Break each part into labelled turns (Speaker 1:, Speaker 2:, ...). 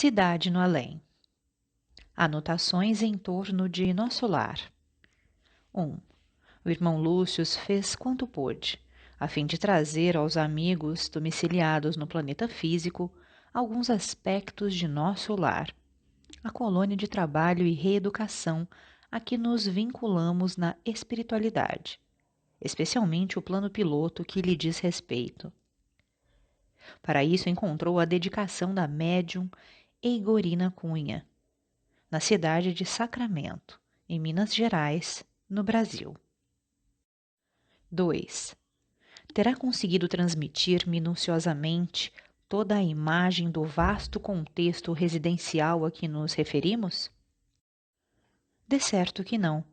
Speaker 1: Cidade no Além. Anotações em torno de nosso lar. 1. O irmão Lúcio fez quanto pôde, a fim de trazer aos amigos domiciliados no planeta físico alguns aspectos de nosso lar, a colônia de trabalho e reeducação a que nos vinculamos na espiritualidade, especialmente o plano piloto que lhe diz respeito. Para isso encontrou a dedicação da médium Eigorina Cunha, na cidade de Sacramento, em Minas Gerais, no Brasil. 2. Terá conseguido transmitir minuciosamente toda a imagem do vasto contexto residencial a que nos referimos? De certo que não,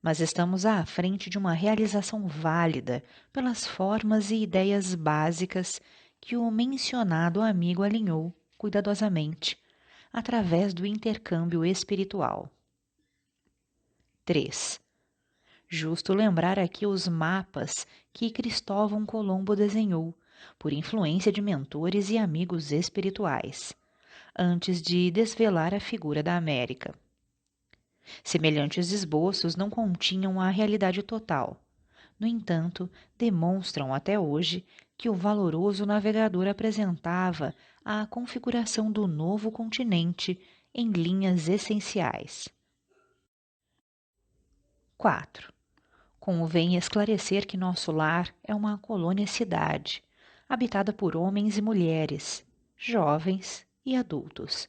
Speaker 1: mas estamos à frente de uma realização válida pelas formas e ideias básicas que o mencionado amigo alinhou cuidadosamente, através do intercâmbio espiritual. 3. Justo lembrar aqui os mapas que Cristóvão Colombo desenhou, por influência de mentores e amigos espirituais, antes de desvelar a figura da América. Semelhantes esboços não continham a realidade total. No entanto, demonstram até hoje que o valoroso navegador apresentava a configuração do novo continente em linhas essenciais. 4. Convém esclarecer que nosso lar é uma colônia-cidade, habitada por homens e mulheres, jovens e adultos,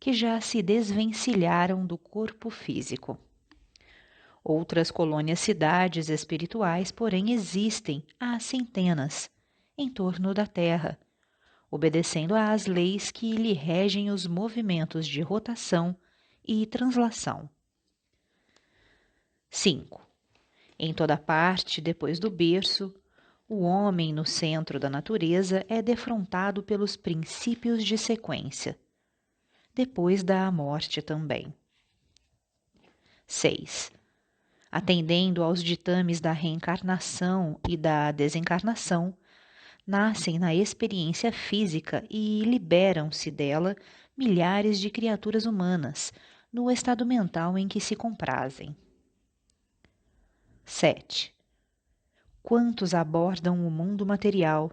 Speaker 1: que já se desvencilharam do corpo físico. Outras colônias-cidades espirituais, porém, existem há centenas, em torno da Terra, obedecendo às leis que lhe regem os movimentos de rotação e translação. 5. Em toda parte, depois do berço, o homem no centro da natureza é defrontado pelos princípios de sequência, depois da morte também. 6. Atendendo aos ditames da reencarnação e da desencarnação, nascem na experiência física e liberam-se dela milhares de criaturas humanas, no estado mental em que se comprazem. 7. Quantos abordam o mundo material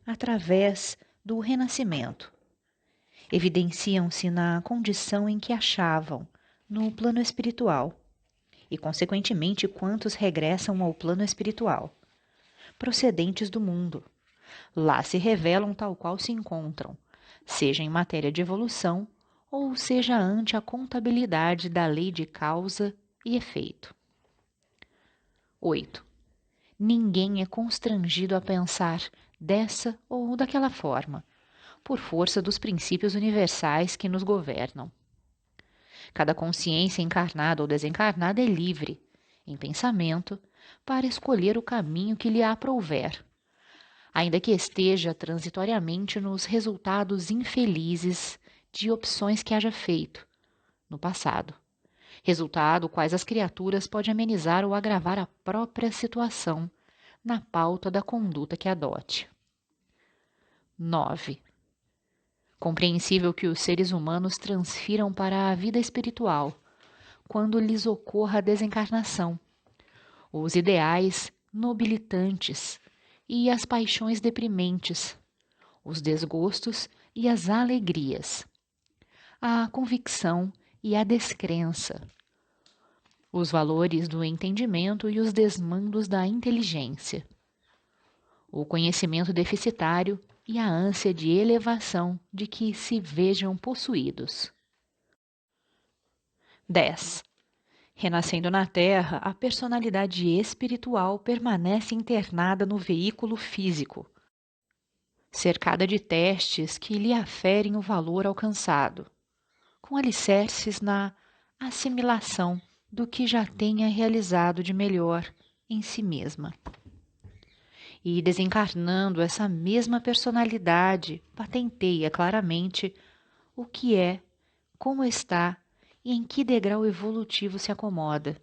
Speaker 1: através do renascimento? Evidenciam-se na condição em que achavam, no plano espiritual, e, consequentemente, quantos regressam ao plano espiritual, procedentes do mundo. Lá se revelam tal qual se encontram, seja em matéria de evolução, ou seja ante a contabilidade da lei de causa e efeito. 8. Ninguém é constrangido a pensar dessa ou daquela forma, por força dos princípios universais que nos governam. Cada consciência encarnada ou desencarnada é livre, em pensamento, para escolher o caminho que lhe aprouver, ainda que esteja transitoriamente nos resultados infelizes de opções que haja feito no passado, resultado quais as criaturas pode amenizar ou agravar a própria situação na pauta da conduta que adote. 9. Compreensível que os seres humanos transfiram para a vida espiritual, quando lhes ocorra a desencarnação, os ideais nobilitantes e as paixões deprimentes, os desgostos e as alegrias, a convicção e a descrença, os valores do entendimento e os desmandos da inteligência, o conhecimento deficitário e a ânsia de elevação de que se vejam possuídos. 10. Renascendo na Terra, a personalidade espiritual permanece internada no veículo físico, cercada de testes que lhe aferem o valor alcançado, com alicerces na assimilação do que já tenha realizado de melhor em si mesma. E desencarnando, essa mesma personalidade patenteia claramente o que é, como está e em que degrau evolutivo se acomoda,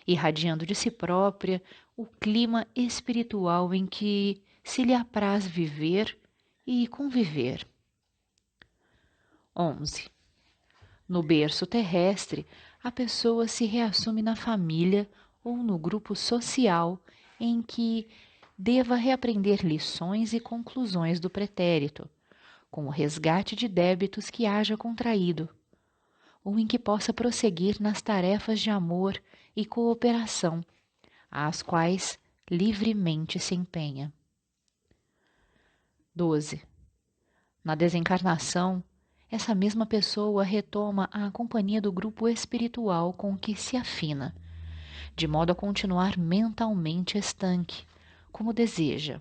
Speaker 1: irradiando de si própria o clima espiritual em que se lhe apraz viver e conviver. 11. No berço terrestre, a pessoa se reassume na família ou no grupo social em que deva reaprender lições e conclusões do pretérito, com o resgate de débitos que haja contraído, ou em que possa prosseguir nas tarefas de amor e cooperação, às quais livremente se empenha. 12. Na desencarnação, essa mesma pessoa retoma a companhia do grupo espiritual com que se afina, de modo a continuar mentalmente estanque, como deseja,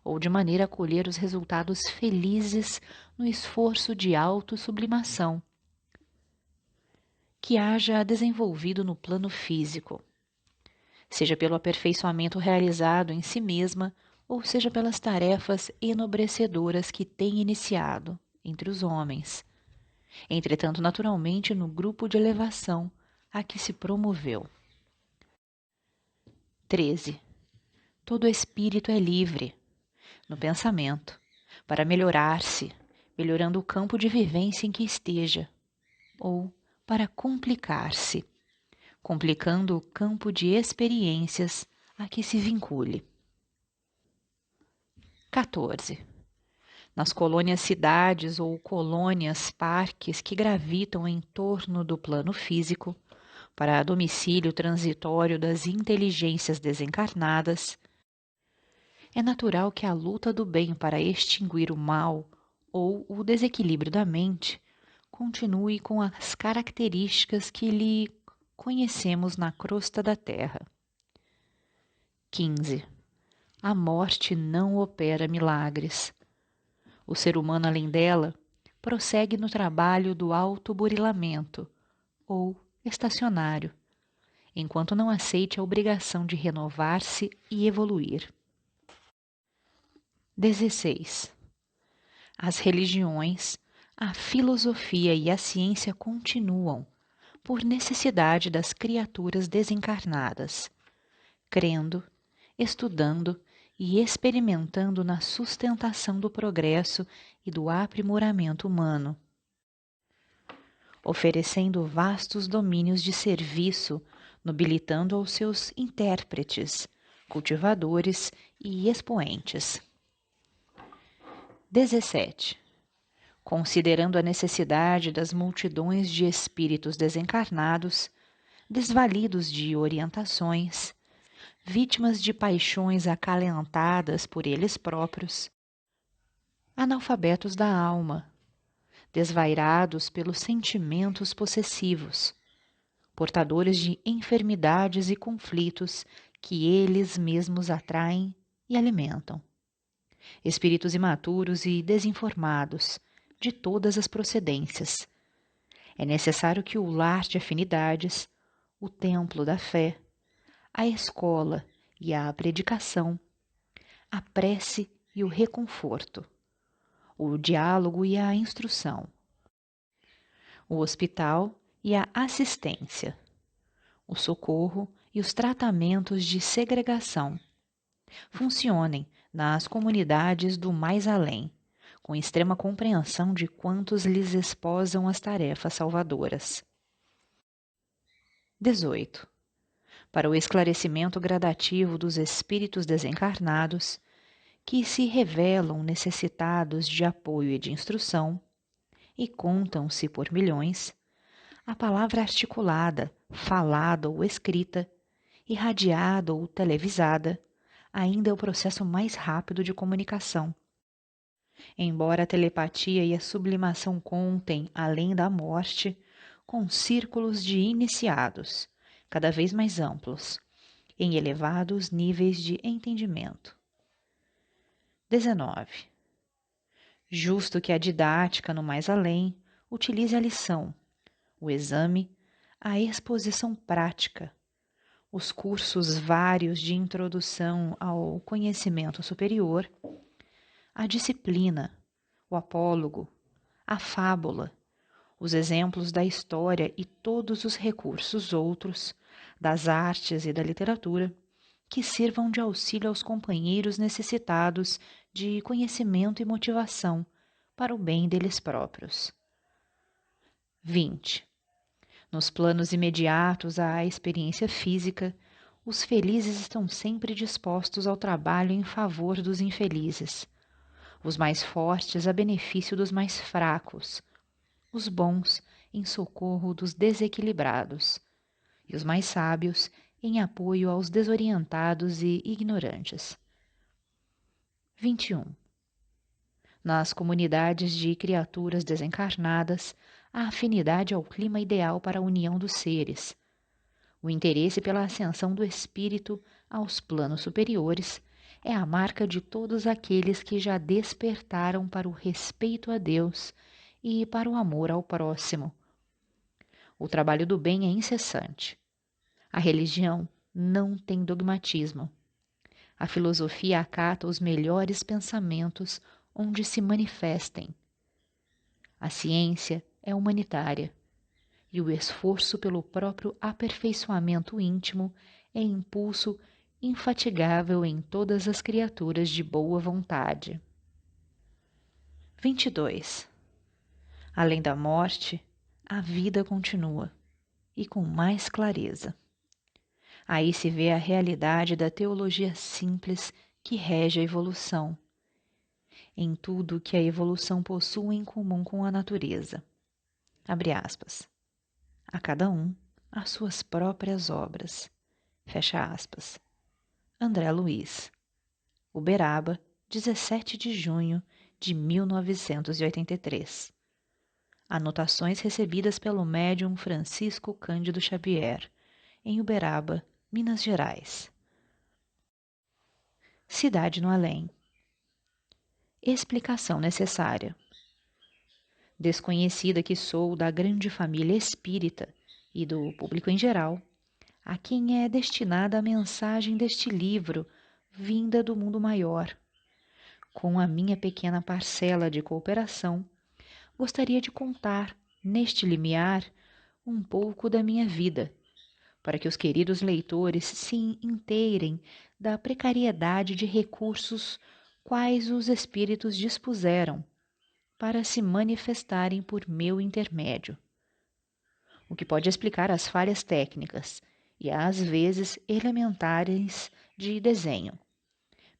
Speaker 1: ou de maneira a colher os resultados felizes no esforço de autossublimação que haja desenvolvido no plano físico, seja pelo aperfeiçoamento realizado em si mesma, ou seja pelas tarefas enobrecedoras que tem iniciado entre os homens, entretanto naturalmente no grupo de elevação a que se promoveu. 13. Todo espírito é livre, no pensamento, para melhorar-se, melhorando o campo de vivência em que esteja, ou para complicar-se, complicando o campo de experiências a que se vincule. 14. Nas colônias cidades ou colônias parques que gravitam em torno do plano físico, para domicílio transitório das inteligências desencarnadas, é natural que a luta do bem para extinguir o mal ou o desequilíbrio da mente continue com as características que lhe conhecemos na crosta da Terra. 15. A morte não opera milagres. O ser humano, além dela, prossegue no trabalho do autoburilamento, ou estacionário, enquanto não aceite a obrigação de renovar-se e evoluir. 16. As religiões, a filosofia e a ciência continuam, por necessidade das criaturas desencarnadas, crendo, estudando e experimentando na sustentação do progresso e do aprimoramento humano, oferecendo vastos domínios de serviço, nobilitando aos seus intérpretes, cultivadores e expoentes. 17. Considerando a necessidade das multidões de espíritos desencarnados, desvalidos de orientações, vítimas de paixões acalentadas por eles próprios, analfabetos da alma, desvairados pelos sentimentos possessivos, portadores de enfermidades e conflitos que eles mesmos atraem e alimentam, espíritos imaturos e desinformados de todas as procedências. É necessário que o lar de afinidades, o templo da fé, a escola e a predicação, a prece e o reconforto, o diálogo e a instrução, o hospital e a assistência, o socorro e os tratamentos de segregação funcionem nas comunidades do mais além, com extrema compreensão de quantos lhes esposam as tarefas salvadoras. 18. Para o esclarecimento gradativo dos espíritos desencarnados, que se revelam necessitados de apoio e de instrução, e contam-se por milhões, a palavra articulada, falada ou escrita, irradiada ou televisada, ainda é o processo mais rápido de comunicação. Embora a telepatia e a sublimação contem, além da morte, com círculos de iniciados, cada vez mais amplos, em elevados níveis de entendimento. 19. Justo que a didática no mais além utilize a lição, o exame, a exposição prática, os cursos vários de introdução ao conhecimento superior, a disciplina, o apólogo, a fábula, os exemplos da história e todos os recursos outros, das artes e da literatura, que sirvam de auxílio aos companheiros necessitados de conhecimento e motivação para o bem deles próprios. 20. Nos planos imediatos à experiência física, os felizes estão sempre dispostos ao trabalho em favor dos infelizes, os mais fortes a benefício dos mais fracos, os bons em socorro dos desequilibrados, e os mais sábios em apoio aos desorientados e ignorantes. 21. Nas comunidades de criaturas desencarnadas, a afinidade ao clima ideal para a união dos seres, o interesse pela ascensão do espírito aos planos superiores é a marca de todos aqueles que já despertaram para o respeito a Deus e para o amor ao próximo. O trabalho do bem é incessante. A religião não tem dogmatismo. A filosofia acata os melhores pensamentos onde se manifestem. A ciência é humanitária e o esforço pelo próprio aperfeiçoamento íntimo é impulso infatigável em todas as criaturas de boa vontade. 22. Além da morte, a vida continua, e com mais clareza. Aí se vê a realidade da teologia simples que rege a evolução, em tudo que a evolução possui em comum com a natureza. Abre aspas. A cada um as suas próprias obras. Fecha aspas. André Luiz. Uberaba, 17 de junho de 1983. Anotações recebidas pelo médium Francisco Cândido Xavier, em Uberaba, Minas Gerais. Cidade no Além. Explicação necessária. Desconhecida que sou da grande família espírita e do público em geral, a quem é destinada a mensagem deste livro, vinda do mundo maior. Com a minha pequena parcela de cooperação, gostaria de contar, neste limiar, um pouco da minha vida, para que os queridos leitores se inteirem da precariedade de recursos quais os espíritos dispuseram para se manifestarem por meu intermédio, o que pode explicar as falhas técnicas e às vezes elementares de desenho,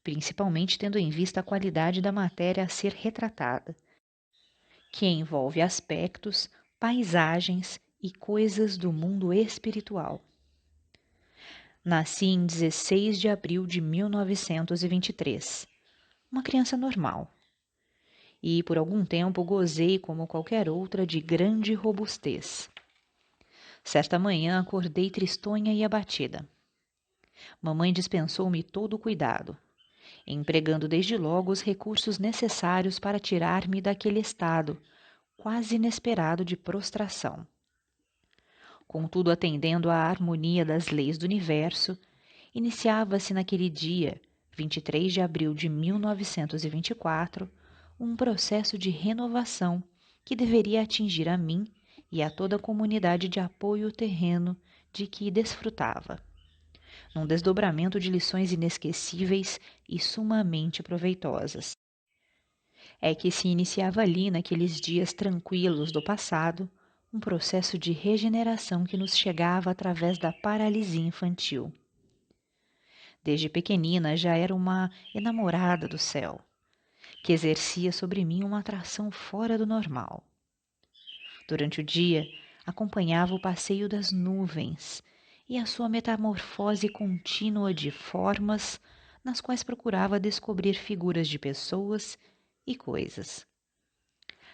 Speaker 1: principalmente tendo em vista a qualidade da matéria a ser retratada, que envolve aspectos, paisagens e coisas do mundo espiritual. Nasci em 16 de abril de 1923, uma criança normal, e por algum tempo gozei como qualquer outra de grande robustez. Certa manhã acordei tristonha e abatida. Mamãe dispensou-me todo o cuidado, empregando desde logo os recursos necessários para tirar-me daquele estado, quase inesperado de prostração. Contudo, atendendo à harmonia das leis do universo, iniciava-se naquele dia, 23 de abril de 1924, um processo de renovação que deveria atingir a mim e a toda a comunidade de apoio terreno de que desfrutava, num desdobramento de lições inesquecíveis e sumamente proveitosas. É que se iniciava ali, naqueles dias tranquilos do passado, um processo de regeneração que nos chegava através da paralisia infantil. Desde pequenina já era uma enamorada do céu, que exercia sobre mim uma atração fora do normal. Durante o dia, acompanhava o passeio das nuvens e a sua metamorfose contínua de formas nas quais procurava descobrir figuras de pessoas e coisas.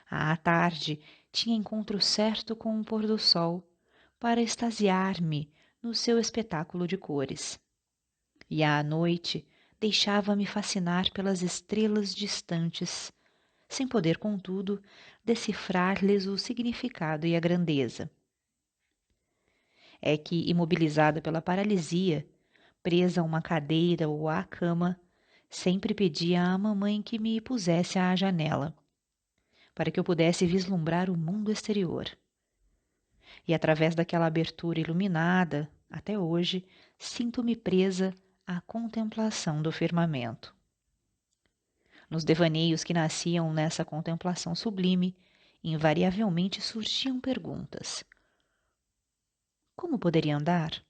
Speaker 1: À tarde, tinha encontro certo com o pôr do sol para extasiar-me no seu espetáculo de cores. E à noite deixava-me fascinar pelas estrelas distantes, sem poder, contudo, decifrar-lhes o significado e a grandeza. É que, imobilizada pela paralisia, presa a uma cadeira ou à cama, sempre pedia à mamãe que me pusesse à janela, para que eu pudesse vislumbrar o mundo exterior. E através daquela abertura iluminada, até hoje, sinto-me presa à contemplação do firmamento. Nos devaneios que nasciam nessa contemplação sublime, invariavelmente surgiam perguntas. Como poderia andar?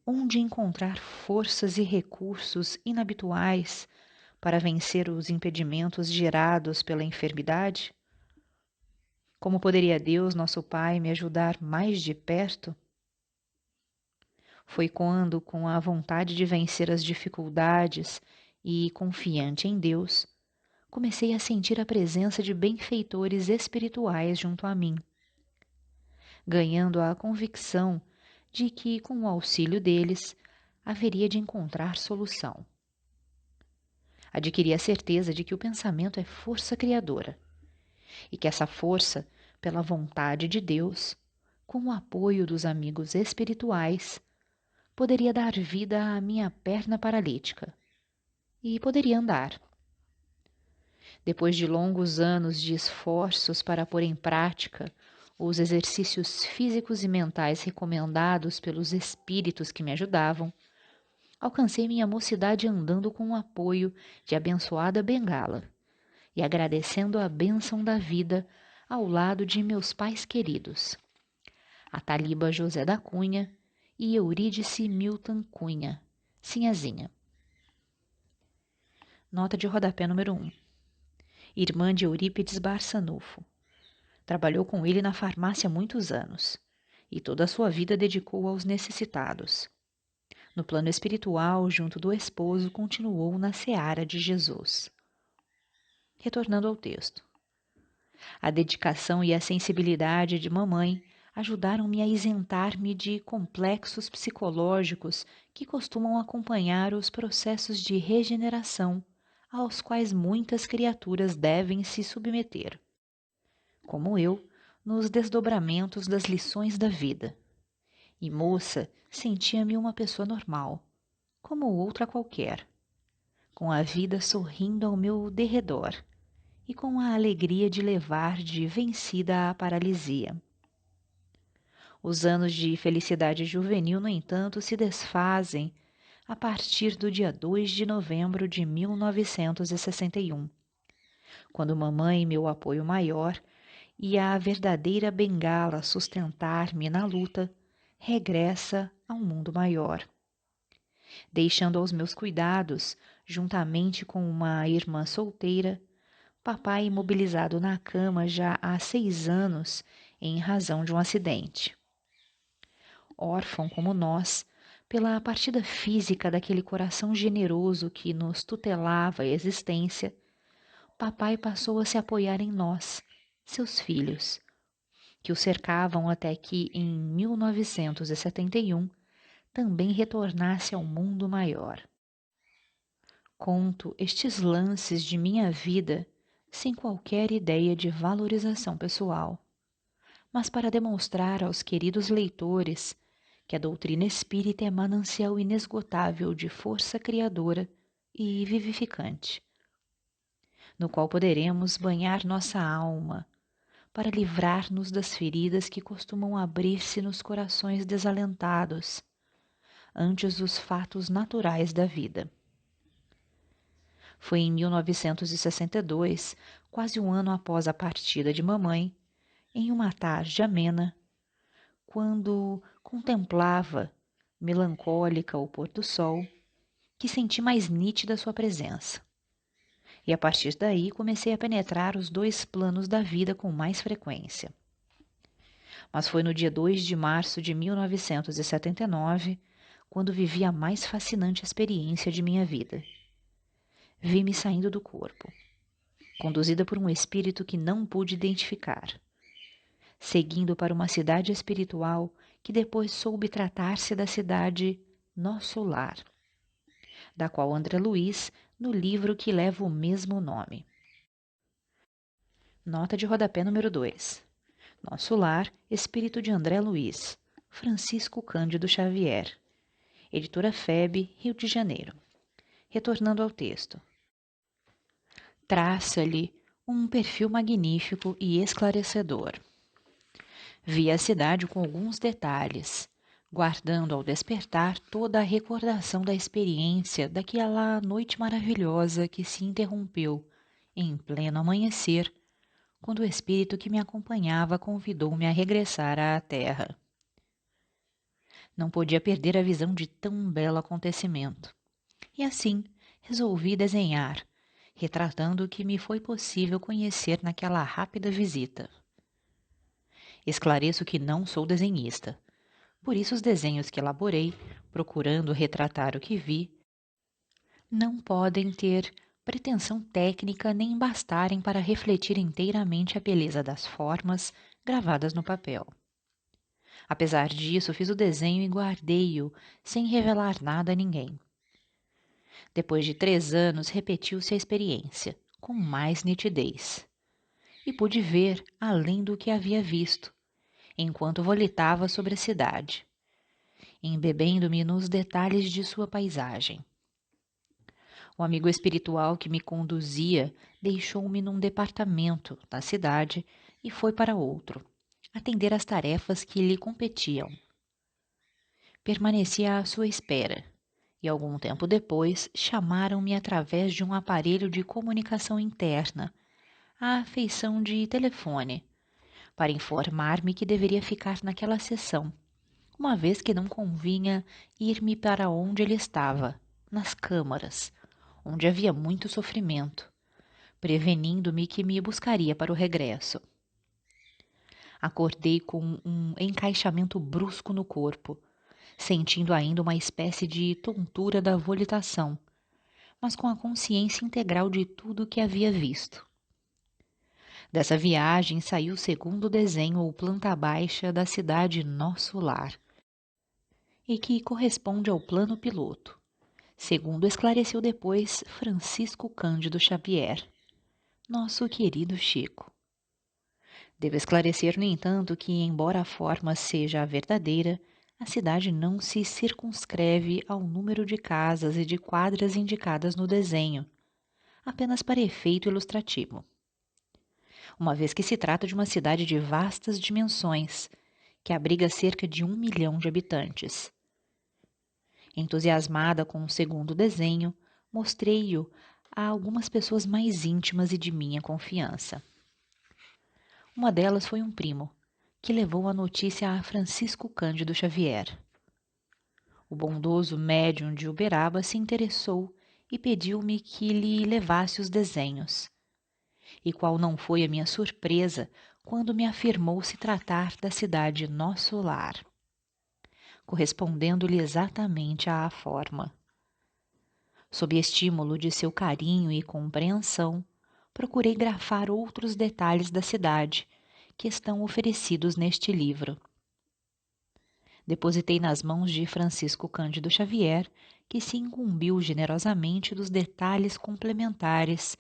Speaker 1: Onde encontrar forças e recursos inabituais para vencer os impedimentos gerados pela enfermidade? Como poderia Deus, nosso Pai, me ajudar mais de perto? Foi quando, com a vontade de vencer as dificuldades e confiante em Deus, comecei a sentir a presença de benfeitores espirituais junto a mim, ganhando a convicção de que, com o auxílio deles, haveria de encontrar solução. Adquiri a certeza de que o pensamento é força criadora e que essa força, pela vontade de Deus, com o apoio dos amigos espirituais, poderia dar vida à minha perna paralítica e poderia andar. Depois de longos anos de esforços para pôr em prática os exercícios físicos e mentais recomendados pelos espíritos que me ajudavam, alcancei minha mocidade andando com o apoio de abençoada bengala e agradecendo a bênção da vida ao lado de meus pais queridos, Ataliba José da Cunha e Eurídice Milton Cunha, Sinhazinha. Nota de rodapé número 1. Irmã de Eurípides Barçanufo. Trabalhou com ele na farmácia há muitos anos e toda a sua vida dedicou aos necessitados. No plano espiritual, junto do esposo, continuou na seara de Jesus. Retornando ao texto. A dedicação e a sensibilidade de mamãe ajudaram-me a isentar-me de complexos psicológicos que costumam acompanhar os processos de regeneração aos quais muitas criaturas devem se submeter, como eu, nos desdobramentos das lições da vida. E moça, sentia-me uma pessoa normal, como outra qualquer, com a vida sorrindo ao meu derredor e com a alegria de levar de vencida a paralisia. Os anos de felicidade juvenil, no entanto, se desfazem a partir do dia 2 de novembro de 1961, quando mamãe, meu apoio maior, e a verdadeira bengala a sustentar-me na luta, regressa ao mundo maior, deixando aos meus cuidados, juntamente com uma irmã solteira, papai imobilizado na cama já há 6 anos em razão de um acidente. Órfão como nós, pela partida física daquele coração generoso que nos tutelava a existência, papai passou a se apoiar em nós, seus filhos, que o cercavam até que, em 1971, também retornasse ao mundo maior. Conto estes lances de minha vida sem qualquer ideia de valorização pessoal, mas para demonstrar aos queridos leitores que a doutrina espírita é manancial inesgotável de força criadora e vivificante, no qual poderemos banhar nossa alma para livrar-nos das feridas que costumam abrir-se nos corações desalentados ante os fatos naturais da vida. Foi em 1962, quase um ano após a partida de mamãe, em uma tarde amena, quando contemplava, melancólica, o pôr do sol, que senti mais nítida sua presença. E a partir daí comecei a penetrar os 2 planos da vida com mais frequência. Mas foi no dia 2 de março de 1979, quando vivi a mais fascinante experiência de minha vida. Vi-me saindo do corpo, conduzida por um espírito que não pude identificar, seguindo para uma cidade espiritual que depois soube tratar-se da cidade Nosso Lar, da qual André Luiz, no livro que leva o mesmo nome. Nota de rodapé número 2. Nosso Lar, Espírito de André Luiz, Francisco Cândido Xavier. Editora FEB, Rio de Janeiro. Retornando ao texto. Traça-lhe um perfil magnífico e esclarecedor. Vi a cidade com alguns detalhes, guardando ao despertar toda a recordação da experiência daquela noite maravilhosa que se interrompeu, em pleno amanhecer, quando o espírito que me acompanhava convidou-me a regressar à terra. Não podia perder a visão de tão belo acontecimento. E assim resolvi desenhar, retratando o que me foi possível conhecer naquela rápida visita. Esclareço que não sou desenhista, por isso os desenhos que elaborei, procurando retratar o que vi, não podem ter pretensão técnica nem bastarem para refletir inteiramente a beleza das formas gravadas no papel. Apesar disso, fiz o desenho e guardei-o sem revelar nada a ninguém. Depois de 3 anos, repetiu-se a experiência, com mais nitidez. E pude ver além do que havia visto, enquanto volitava sobre a cidade, embebendo-me nos detalhes de sua paisagem. O amigo espiritual que me conduzia deixou-me num departamento na cidade e foi para outro, atender às tarefas que lhe competiam. Permaneci à sua espera, e algum tempo depois chamaram-me através de um aparelho de comunicação interna, à feição de telefone, para informar-me que deveria ficar naquela sessão, uma vez que não convinha ir-me para onde ele estava, nas câmaras, onde havia muito sofrimento, prevenindo-me que me buscaria para o regresso. Acordei com um encaixamento brusco no corpo, sentindo ainda uma espécie de tontura da volitação, mas com a consciência integral de tudo o que havia visto. Dessa viagem saiu o segundo desenho ou planta baixa da cidade Nosso Lar, e que corresponde ao plano piloto, segundo esclareceu depois Francisco Cândido Xavier, nosso querido Chico. Devo esclarecer, no entanto, que, embora a forma seja a verdadeira, a cidade não se circunscreve ao número de casas e de quadras indicadas no desenho, apenas para efeito ilustrativo. Uma vez que se trata de uma cidade de vastas dimensões, que abriga cerca de 1 milhão de habitantes. Entusiasmada com o segundo desenho, mostrei-o a algumas pessoas mais íntimas e de minha confiança. Uma delas foi um primo, que levou a notícia a Francisco Cândido Xavier. O bondoso médium de Uberaba se interessou e pediu-me que lhe levasse os desenhos. E qual não foi a minha surpresa quando me afirmou se tratar da cidade Nosso Lar, correspondendo-lhe exatamente à forma. Sob estímulo de seu carinho e compreensão, procurei grafar outros detalhes da cidade que estão oferecidos neste livro. Depositei nas mãos de Francisco Cândido Xavier, que se incumbiu generosamente dos detalhes complementares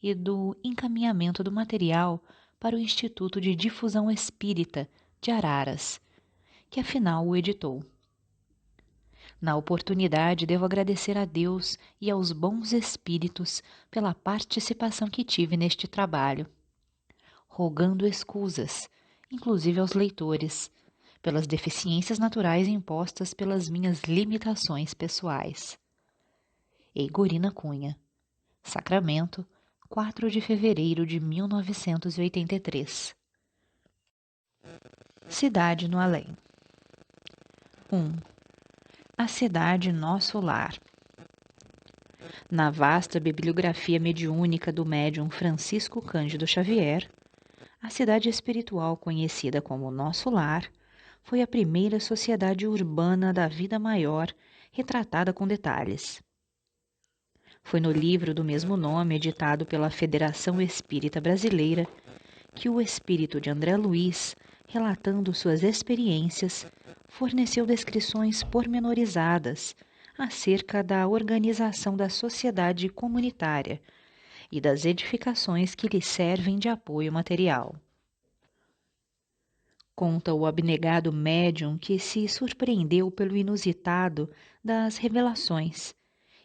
Speaker 1: e do encaminhamento do material para o Instituto de Difusão Espírita de Araras, que afinal o editou. Na oportunidade, devo agradecer a Deus e aos bons espíritos pela participação que tive neste trabalho, rogando escusas, inclusive aos leitores, pelas deficiências naturais impostas pelas minhas limitações pessoais. Eigorina Cunha, Sacramento, 4 de fevereiro de 1983. Cidade no Além. 1. A cidade Nosso Lar. Na vasta bibliografia mediúnica do médium Francisco Cândido Xavier, a cidade espiritual conhecida como Nosso Lar foi a primeira sociedade urbana da vida maior retratada com detalhes. Foi no livro do mesmo nome, editado pela Federação Espírita Brasileira, que o espírito de André Luiz, relatando suas experiências, forneceu descrições pormenorizadas acerca da organização da sociedade comunitária e das edificações que lhe servem de apoio material. Conta o abnegado médium que se surpreendeu pelo inusitado das revelações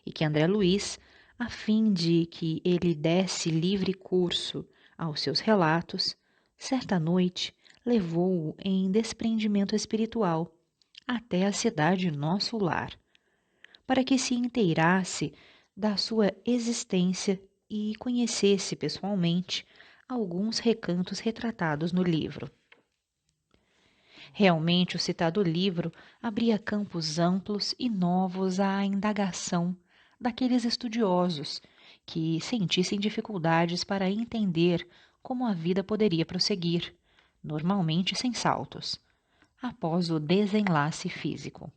Speaker 1: e que André Luiz, a fim de que ele desse livre curso aos seus relatos, certa noite levou-o em desprendimento espiritual até a cidade Nosso Lar, para que se inteirasse da sua existência e conhecesse pessoalmente alguns recantos retratados no livro. Realmente, o citado livro abria campos amplos e novos à indagação daqueles estudiosos que sentissem dificuldades para entender como a vida poderia prosseguir, normalmente sem saltos, após o desenlace físico.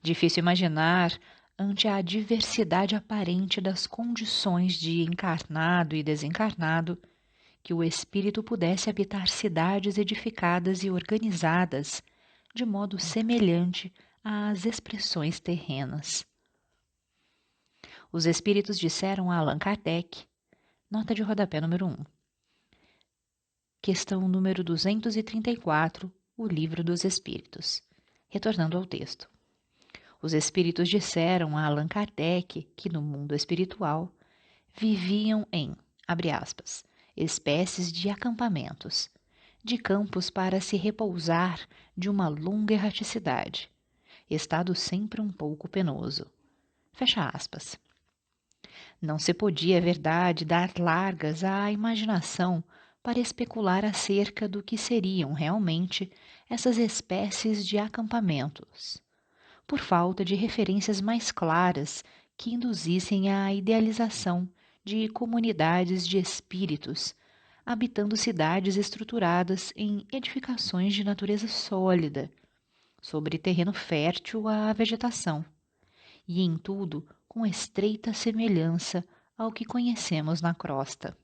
Speaker 1: Difícil imaginar, ante a diversidade aparente das condições de encarnado e desencarnado, que o espírito pudesse habitar cidades edificadas e organizadas de modo semelhante às expressões terrenas. Os espíritos disseram a Allan Kardec, nota de rodapé número 1, questão número 234, o Livro dos Espíritos. Retornando ao texto. Os espíritos disseram a Allan Kardec que no mundo espiritual viviam em, abre aspas, espécies de acampamentos, de campos para se repousar de uma longa erraticidade, estado sempre um pouco penoso. Fecha aspas. Não se podia, é verdade, dar largas à imaginação para especular acerca do que seriam realmente essas espécies de acampamentos, por falta de referências mais claras que induzissem à idealização de comunidades de espíritos, habitando cidades estruturadas em edificações de natureza sólida, sobre terreno fértil à vegetação, e em tudo com estreita semelhança ao que conhecemos na crosta.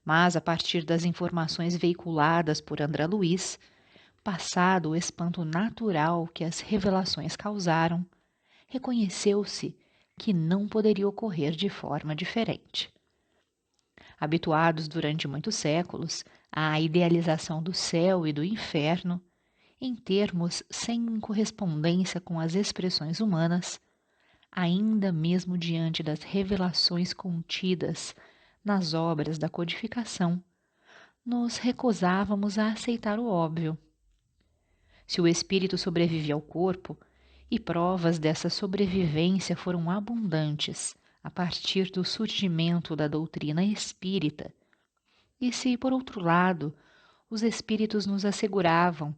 Speaker 1: Mas, a partir das informações veiculadas por André Luiz, passado o espanto natural que as revelações causaram, reconheceu-se que não poderia ocorrer de forma diferente. Habituados durante muitos séculos à idealização do céu e do inferno, em termos sem correspondência com as expressões humanas, ainda mesmo diante das revelações contidas nas obras da codificação, nos recusávamos a aceitar o óbvio. Se o espírito sobrevive ao corpo, e provas dessa sobrevivência foram abundantes a partir do surgimento da doutrina espírita, e se, por outro lado, os espíritos nos asseguravam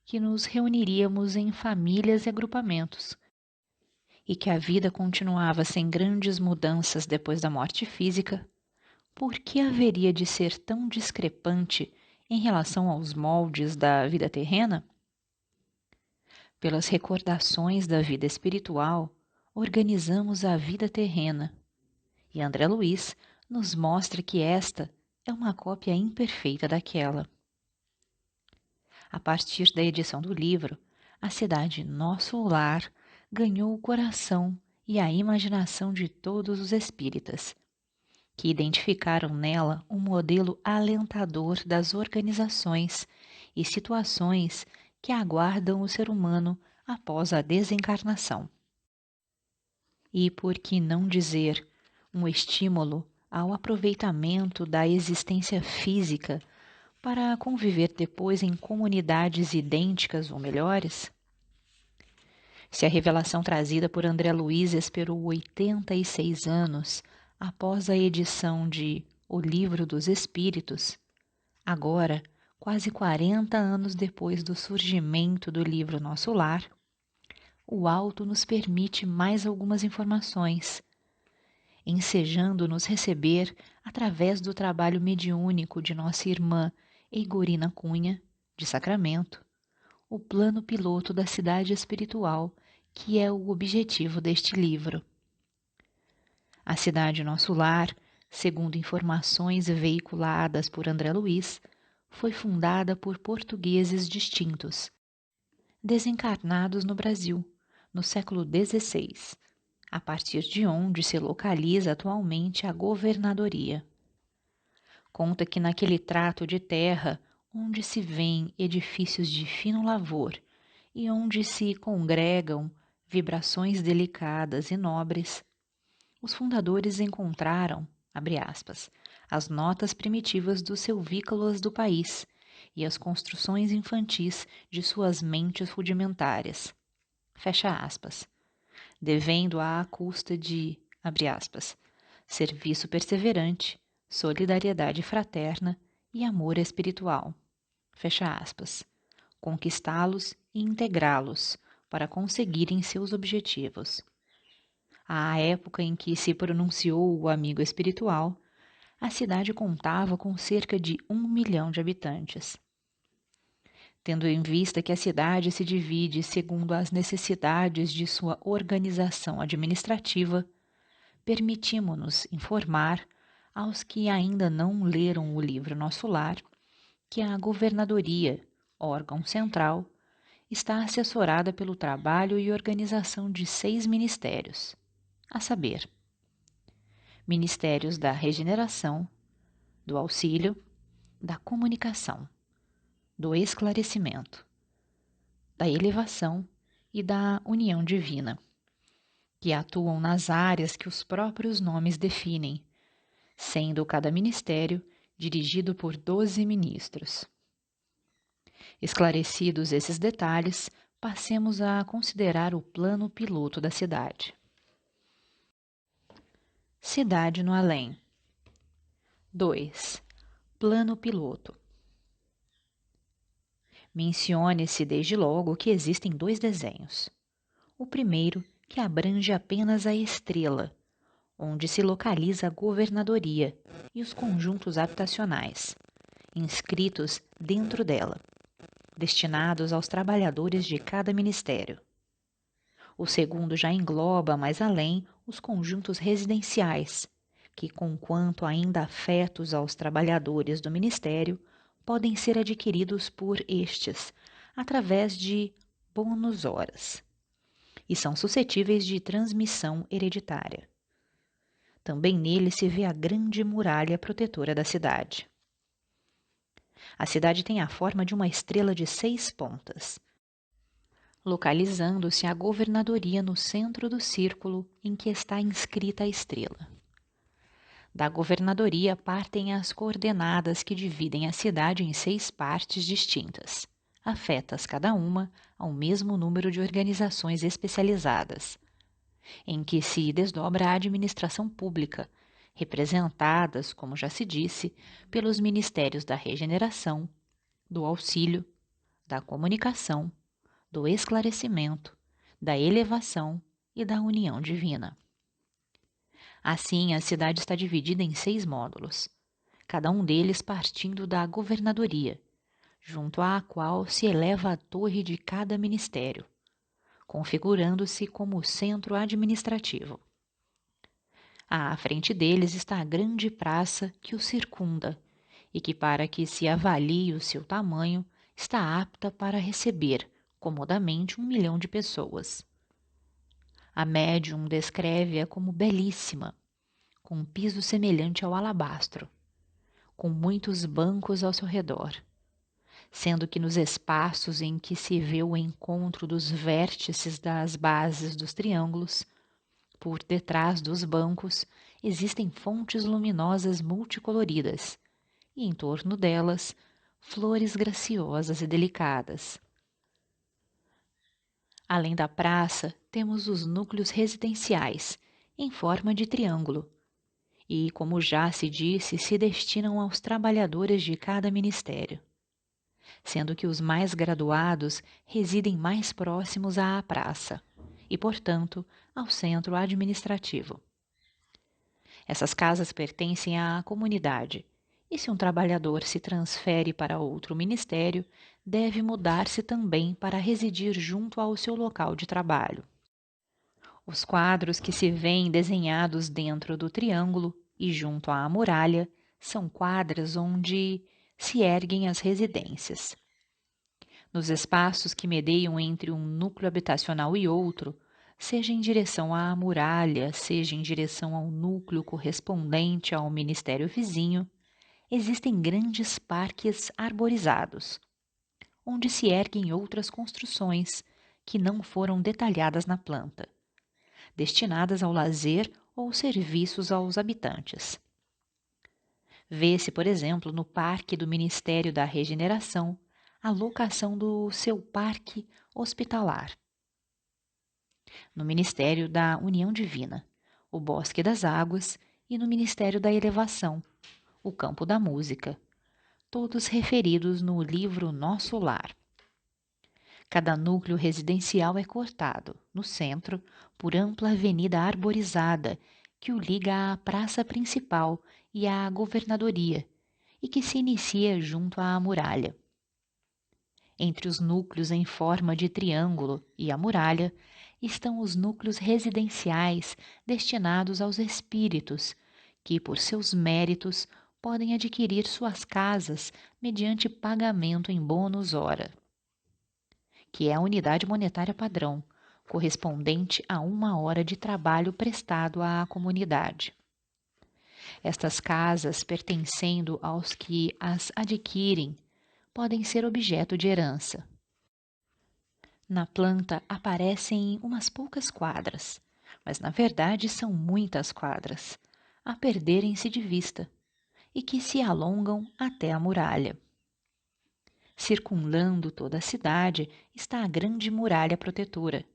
Speaker 1: que nos reuniríamos em famílias e agrupamentos, e que a vida continuava sem grandes mudanças depois da morte física, por que haveria de ser tão discrepante em relação aos moldes da vida terrena? Pelas recordações da vida espiritual, organizamos a vida terrena, e André Luiz nos mostra que esta é uma cópia imperfeita daquela. A partir da edição do livro, a cidade Nosso Lar ganhou o coração e a imaginação de todos os espíritas, que identificaram nela um modelo alentador das organizações e situações que aguardam o ser humano após a desencarnação. E por que não dizer um estímulo ao aproveitamento da existência física para conviver depois em comunidades idênticas ou melhores? Se a revelação trazida por André Luiz esperou 86 anos após a edição de O Livro dos Espíritos, agora, quase 40 anos depois do surgimento do livro Nosso Lar, o alto nos permite mais algumas informações, ensejando-nos receber, através do trabalho mediúnico de nossa irmã Eigorina Cunha, de Sacramento, o plano piloto da cidade espiritual, que é o objetivo deste livro. A cidade Nosso Lar, segundo informações veiculadas por André Luiz, foi fundada por portugueses distintos, desencarnados no Brasil, no século XVI, a partir de onde se localiza atualmente a governadoria. Conta que naquele trato de terra, onde se vêem edifícios de fino lavor e onde se congregam vibrações delicadas e nobres, os fundadores encontraram, abre aspas, as notas primitivas dos silvícolas do país e as construções infantis de suas mentes rudimentares, fecha aspas, devendo à custa de, abre aspas, serviço perseverante, solidariedade fraterna e amor espiritual. Fecha aspas. Conquistá-los e integrá-los para conseguirem seus objetivos. À época em que se pronunciou o amigo espiritual, a cidade contava com cerca de 1 milhão de habitantes. Tendo em vista que a cidade se divide segundo as necessidades de sua organização administrativa, permitimos-nos informar aos que ainda não leram o livro Nosso Lar que a Governadoria, órgão central, está assessorada pelo trabalho e organização de 6 ministérios, a saber, Ministérios da Regeneração, do Auxílio, da Comunicação, do Esclarecimento, da Elevação e da União Divina, que atuam nas áreas que os próprios nomes definem, sendo cada ministério dirigido por 12 ministros. Esclarecidos esses detalhes, passemos a considerar o plano piloto da cidade. Cidade no Além. 2. Plano piloto. Mencione-se desde logo que existem 2 desenhos. O primeiro, que abrange apenas a estrela, onde se localiza a governadoria e os conjuntos habitacionais, inscritos dentro dela, destinados aos trabalhadores de cada ministério. O segundo já engloba mais além os conjuntos residenciais, que, conquanto ainda afetos aos trabalhadores do ministério, podem ser adquiridos por estes através de bônus-horas e são suscetíveis de transmissão hereditária. Também nele se vê a grande muralha protetora da cidade. A cidade tem a forma de uma estrela de 6 pontas, localizando-se a governadoria no centro do círculo em que está inscrita a estrela. Da governadoria partem as coordenadas que dividem a cidade em 6 partes distintas, afetas cada uma ao mesmo número de organizações especializadas, em que se desdobra a administração pública, representadas, como já se disse, pelos Ministérios da Regeneração, do Auxílio, da Comunicação, do Esclarecimento, da Elevação e da União Divina. Assim, a cidade está dividida em 6 módulos, cada um deles partindo da governadoria, junto à qual se eleva a torre de cada ministério, configurando-se como o centro administrativo. À frente deles está a grande praça que o circunda e que, para que se avalie o seu tamanho, está apta para receber, comodamente, 1 milhão de pessoas. A médium descreve-a como belíssima, com um piso semelhante ao alabastro, com muitos bancos ao seu redor, sendo que nos espaços em que se vê o encontro dos vértices das bases dos triângulos, por detrás dos bancos existem fontes luminosas multicoloridas, e em torno delas flores graciosas e delicadas. Além da praça, temos os núcleos residenciais, em forma de triângulo, e, como já se disse, se destinam aos trabalhadores de cada ministério, sendo que os mais graduados residem mais próximos à praça e, portanto, ao centro administrativo. Essas casas pertencem à comunidade, e se um trabalhador se transfere para outro ministério, deve mudar-se também para residir junto ao seu local de trabalho. Os quadros que se vêem desenhados dentro do triângulo e junto à muralha são quadras onde se erguem as residências. Nos espaços que medeiam entre um núcleo habitacional e outro, seja em direção à muralha, seja em direção ao núcleo correspondente ao ministério vizinho, existem grandes parques arborizados, onde se erguem outras construções que não foram detalhadas na planta, destinadas ao lazer ou serviços aos habitantes. Vê-se, por exemplo, no Parque do Ministério da Regeneração, a locação do seu parque hospitalar. No Ministério da União Divina, o Bosque das Águas, e no Ministério da Elevação, o campo da música, todos referidos no livro Nosso Lar. Cada núcleo residencial é cortado, no centro, por ampla avenida arborizada que o liga à praça principal e à governadoria, e que se inicia junto à muralha. Entre os núcleos em forma de triângulo e a muralha estão os núcleos residenciais destinados aos espíritos, que, por seus méritos, podem adquirir suas casas mediante pagamento em bônus hora, que é a unidade monetária padrão, correspondente a 1 hora de trabalho prestado à comunidade. Estas casas, pertencendo aos que as adquirem, podem ser objeto de herança. Na planta aparecem umas poucas quadras, mas na verdade são muitas quadras, a perderem-se de vista, e que se alongam até a muralha. Circundando toda a cidade está a grande muralha protetora,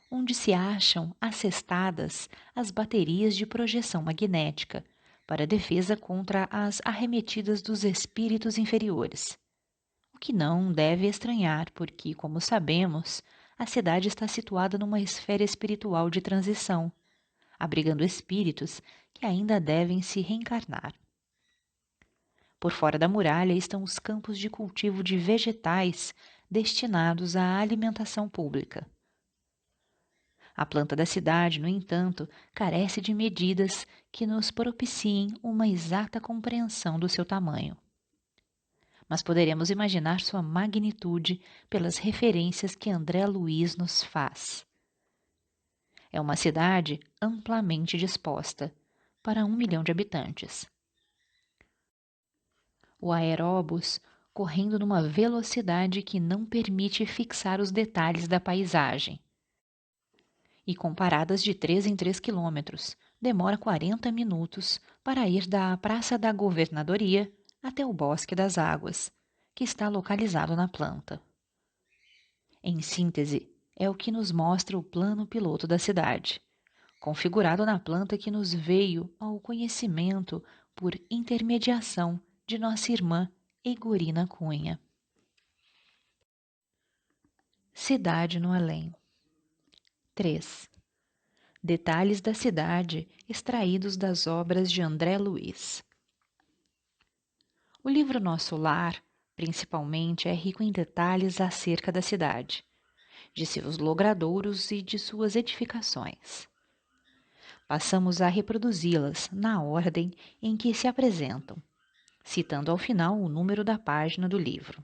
Speaker 1: onde se acham assestadas as baterias de projeção magnética, para defesa contra as arremetidas dos espíritos inferiores. O que não deve estranhar, porque, como sabemos, a cidade está situada numa esfera espiritual de transição, abrigando espíritos que ainda devem se reencarnar. Por fora da muralha estão os campos de cultivo de vegetais destinados à alimentação pública. A planta da cidade, no entanto, carece de medidas que nos propiciem uma exata compreensão do seu tamanho. Mas poderemos imaginar sua magnitude pelas referências que André Luiz nos faz. É uma cidade amplamente disposta para 1 milhão de habitantes. O aeróbus correndo numa velocidade que não permite fixar os detalhes da paisagem. E com paradas de 3 em 3 quilômetros, demora 40 minutos para ir da Praça da Governadoria até o Bosque das Águas, que está localizado na planta. Em síntese, é o que nos mostra o plano piloto da cidade, configurado na planta que nos veio ao conhecimento por intermediação de nossa irmã Egorina Cunha. Cidade no além. 3. Detalhes da cidade extraídos das obras de André Luiz. O livro Nosso Lar, principalmente, é rico em detalhes acerca da cidade, de seus logradouros e de suas edificações. Passamos a reproduzi-las na ordem em que se apresentam, citando ao final o número da página do livro.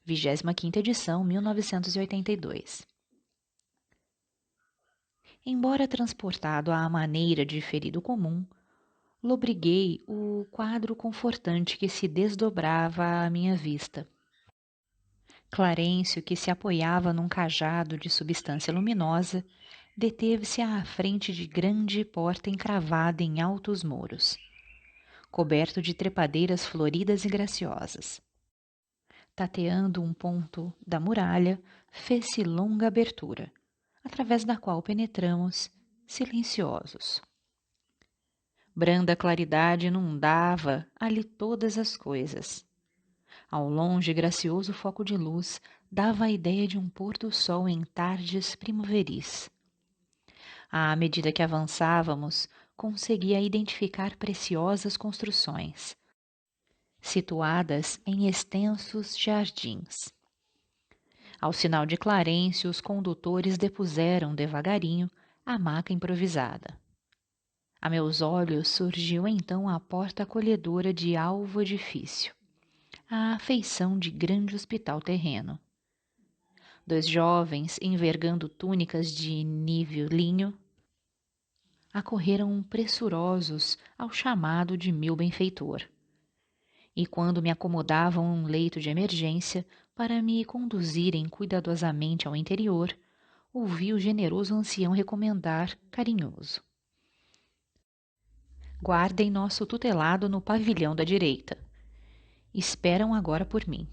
Speaker 1: 25ª edição, 1982. Embora transportado à maneira de ferido comum, lobriguei o quadro confortante que se desdobrava à minha vista. Clarencio, que se apoiava num cajado de substância luminosa, deteve-se à frente de grande porta encravada em altos muros, coberto de trepadeiras floridas e graciosas. Tateando um ponto da muralha, fez-se longa abertura, através da qual penetramos, silenciosos. Branda claridade inundava ali todas as coisas. Ao longe, gracioso foco de luz dava a ideia de um pôr-do-sol em tardes primaveris. À medida que avançávamos, conseguia identificar preciosas construções, situadas em extensos jardins. Ao sinal de Clarencio, os condutores depuseram devagarinho a maca improvisada. A meus olhos surgiu então a porta acolhedora de alvo edifício, à afeição de grande hospital terreno. 2 jovens, envergando túnicas de nível linho, acorreram pressurosos ao chamado de meu benfeitor. E quando me acomodavam um leito de emergência para me conduzirem cuidadosamente ao interior, ouvi o generoso ancião recomendar, carinhoso: guardem nosso tutelado no pavilhão da direita. Esperam agora por mim.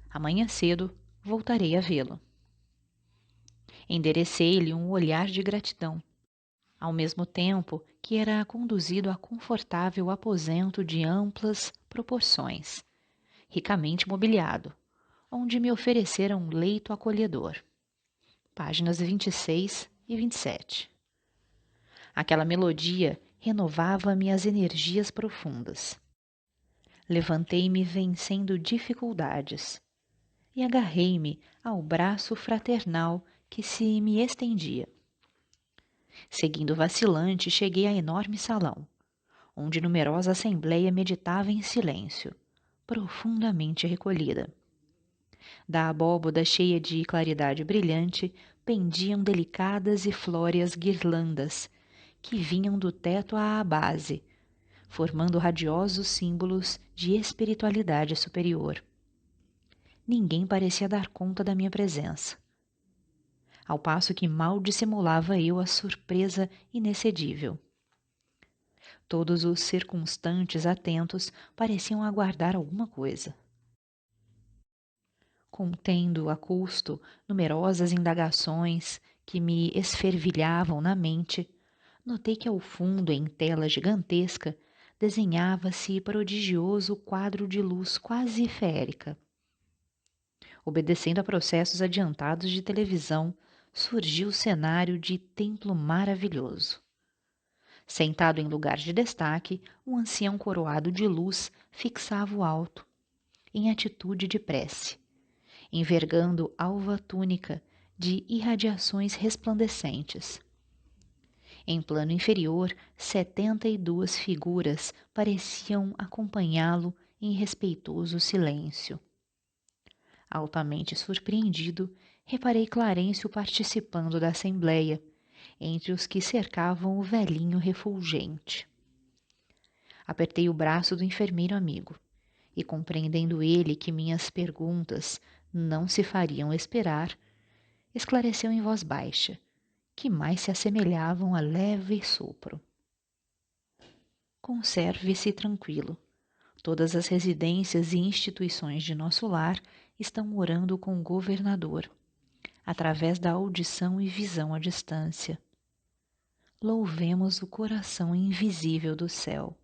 Speaker 1: Amanhã cedo voltarei a vê-lo. Enderecei-lhe um olhar de gratidão, ao mesmo tempo que era conduzido a confortável aposento de amplas proporções, ricamente mobiliado, onde me ofereceram um leito acolhedor. Páginas 26 e 27. Aquela melodia renovava minhas energias profundas. Levantei-me vencendo dificuldades e agarrei-me ao braço fraternal que se me estendia. Seguindo vacilante, cheguei à enorme salão, onde numerosa assembleia meditava em silêncio, profundamente recolhida. Da abóboda cheia de claridade brilhante pendiam delicadas e flóreas guirlandas, que vinham do teto à base, formando radiosos símbolos de espiritualidade superior. Ninguém parecia dar conta da minha presença, ao passo que mal dissimulava eu a surpresa inexcedível. Todos os circunstantes atentos pareciam aguardar alguma coisa. Contendo a custo numerosas indagações que me esfervilhavam na mente, notei que ao fundo, em tela gigantesca, desenhava-se prodigioso quadro de luz quase férica. Obedecendo a processos adiantados de televisão, surgiu o cenário de templo maravilhoso. Sentado em lugar de destaque, um ancião coroado de luz fixava o alto, em atitude de prece, envergando alva túnica de irradiações resplandecentes. Em plano inferior, 72 figuras pareciam acompanhá-lo em respeitoso silêncio. Altamente surpreendido, reparei Clarencio participando da assembleia, entre os que cercavam o velhinho refulgente. Apertei o braço do enfermeiro amigo, e compreendendo ele que minhas perguntas não se fariam esperar, esclareceu em voz baixa, que mais se assemelhavam a leve sopro. Conserve-se tranquilo. Todas as residências e instituições de nosso lar estão orando com o governador, através da audição e visão à distância. Louvemos o coração invisível do céu.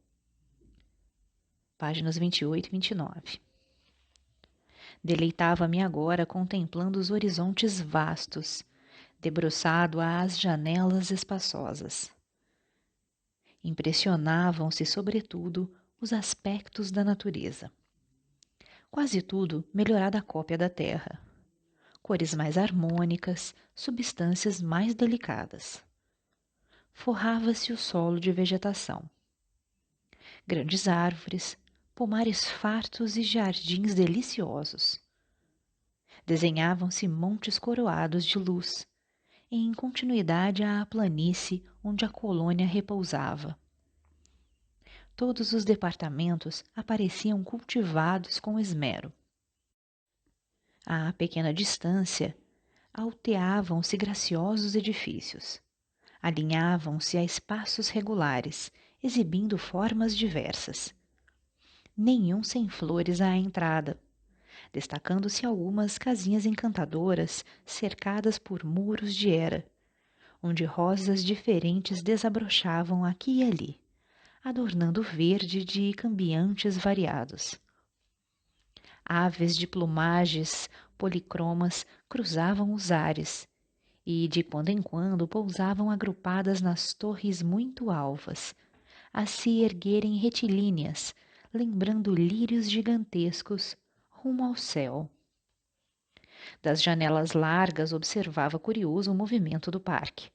Speaker 1: Páginas 28 e 29. Deleitava-me agora contemplando os horizontes vastos, debruçado às janelas espaçosas. Impressionavam-se, sobretudo, os aspectos da natureza. Quase tudo melhorada cópia da terra. Cores mais harmônicas, substâncias mais delicadas. Forrava-se o solo de vegetação. Grandes árvores, pomares fartos e jardins deliciosos. Desenhavam-se montes coroados de luz, em continuidade à planície onde a colônia repousava. Todos os departamentos apareciam cultivados com esmero. À pequena distância, alteavam-se graciosos edifícios. Alinhavam-se a espaços regulares, exibindo formas diversas. Nenhum sem flores à entrada, destacando-se algumas casinhas encantadoras cercadas por muros de era, onde rosas diferentes desabrochavam aqui e ali, adornando o verde de cambiantes variados. Aves de plumagens policromas cruzavam os ares e, de quando em quando, pousavam agrupadas nas torres muito alvas, a se erguerem retilíneas, lembrando lírios gigantescos, rumo ao céu. Das janelas largas observava curioso o movimento do parque.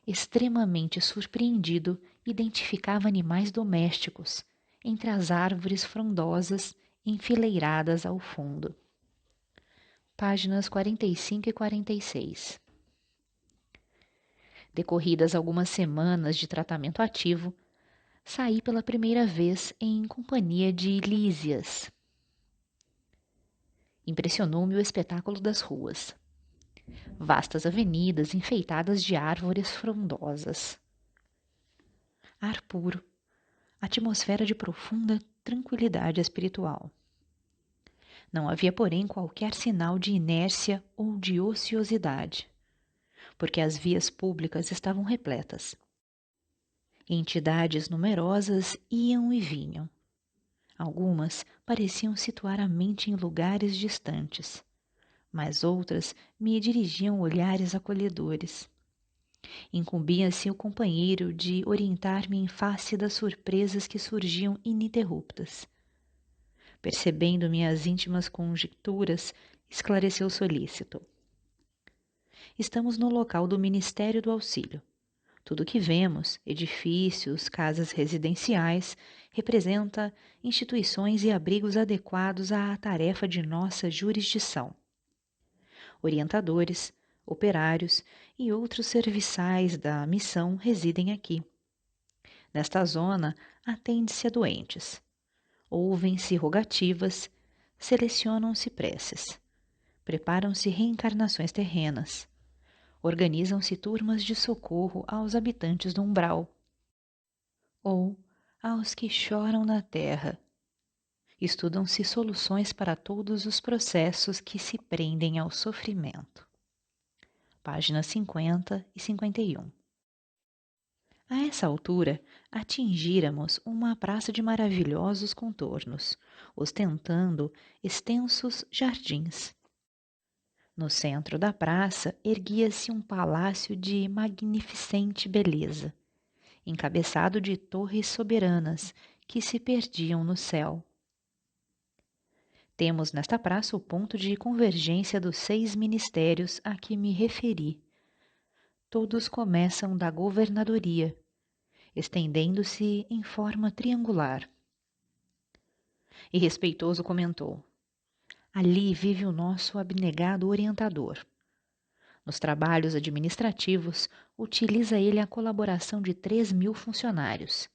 Speaker 1: Extremamente surpreendido, identificava animais domésticos entre as árvores frondosas enfileiradas ao fundo. Páginas 45 e 46. Decorridas algumas semanas de tratamento ativo, saí pela primeira vez em companhia de Lísias. Impressionou-me o espetáculo das ruas. Vastas avenidas enfeitadas de árvores frondosas. Ar puro, atmosfera de profunda tranquilidade espiritual. Não havia, porém, qualquer sinal de inércia ou de ociosidade, porque as vias públicas estavam repletas. Entidades numerosas iam e vinham. Algumas pareciam situar a mente em lugares distantes, mas outras me dirigiam olhares acolhedores. Incumbia-se o companheiro de orientar-me em face das surpresas que surgiam ininterruptas. Percebendo minhas íntimas conjecturas, esclareceu solícito. Estamos no local do Ministério do Auxílio. Tudo o que vemos, edifícios, casas residenciais, representa instituições e abrigos adequados à tarefa de nossa jurisdição. Orientadores, operários e outros serviçais da missão residem aqui. Nesta zona, atende-se a doentes. Ouvem-se rogativas, selecionam-se preces. Preparam-se reencarnações terrenas. Organizam-se turmas de socorro aos habitantes do umbral ou aos que choram na terra. Estudam-se soluções para todos os processos que se prendem ao sofrimento. Páginas 50 e 51. A essa altura, atingíramos uma praça de maravilhosos contornos, ostentando extensos jardins. No centro da praça erguia-se um palácio de magnificente beleza, encabeçado de torres soberanas que se perdiam no céu. Temos nesta praça o ponto de convergência dos 6 ministérios a que me referi. Todos começam da governadoria, estendendo-se em forma triangular. E respeitoso comentou: ali vive o nosso abnegado orientador. Nos trabalhos administrativos, utiliza ele a colaboração de 3.000 funcionários.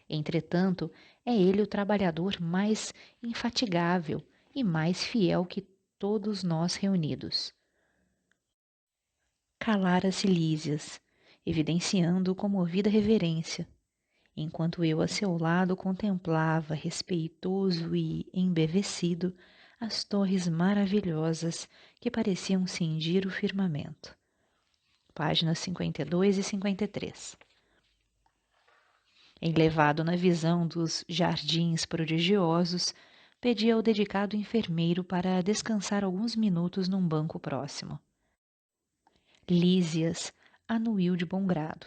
Speaker 1: Entretanto, é ele o trabalhador mais infatigável e mais fiel que todos nós reunidos. Calara-se Lísias, evidenciando comovida reverência, enquanto eu a seu lado contemplava, respeitoso e embevecido, as torres maravilhosas que pareciam cingir o firmamento. Páginas 52 e 53. Enlevado na visão dos jardins prodigiosos, pedi ao dedicado enfermeiro para descansar alguns minutos num banco próximo. Lísias anuiu de bom grado.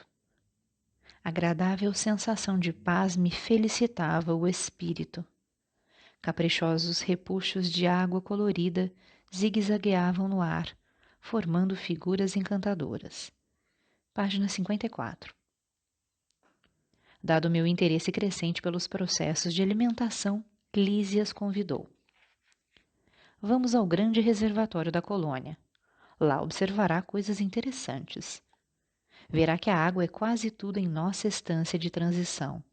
Speaker 1: Agradável sensação de paz me felicitava o espírito. Caprichosos repuxos de água colorida zigue-zagueavam no ar, formando figuras encantadoras. Página 54. Dado meu interesse crescente pelos processos de alimentação, Lísias convidou. Vamos ao grande reservatório da colônia. Lá observará coisas interessantes. Verá que a água é quase tudo em nossa estância de transição.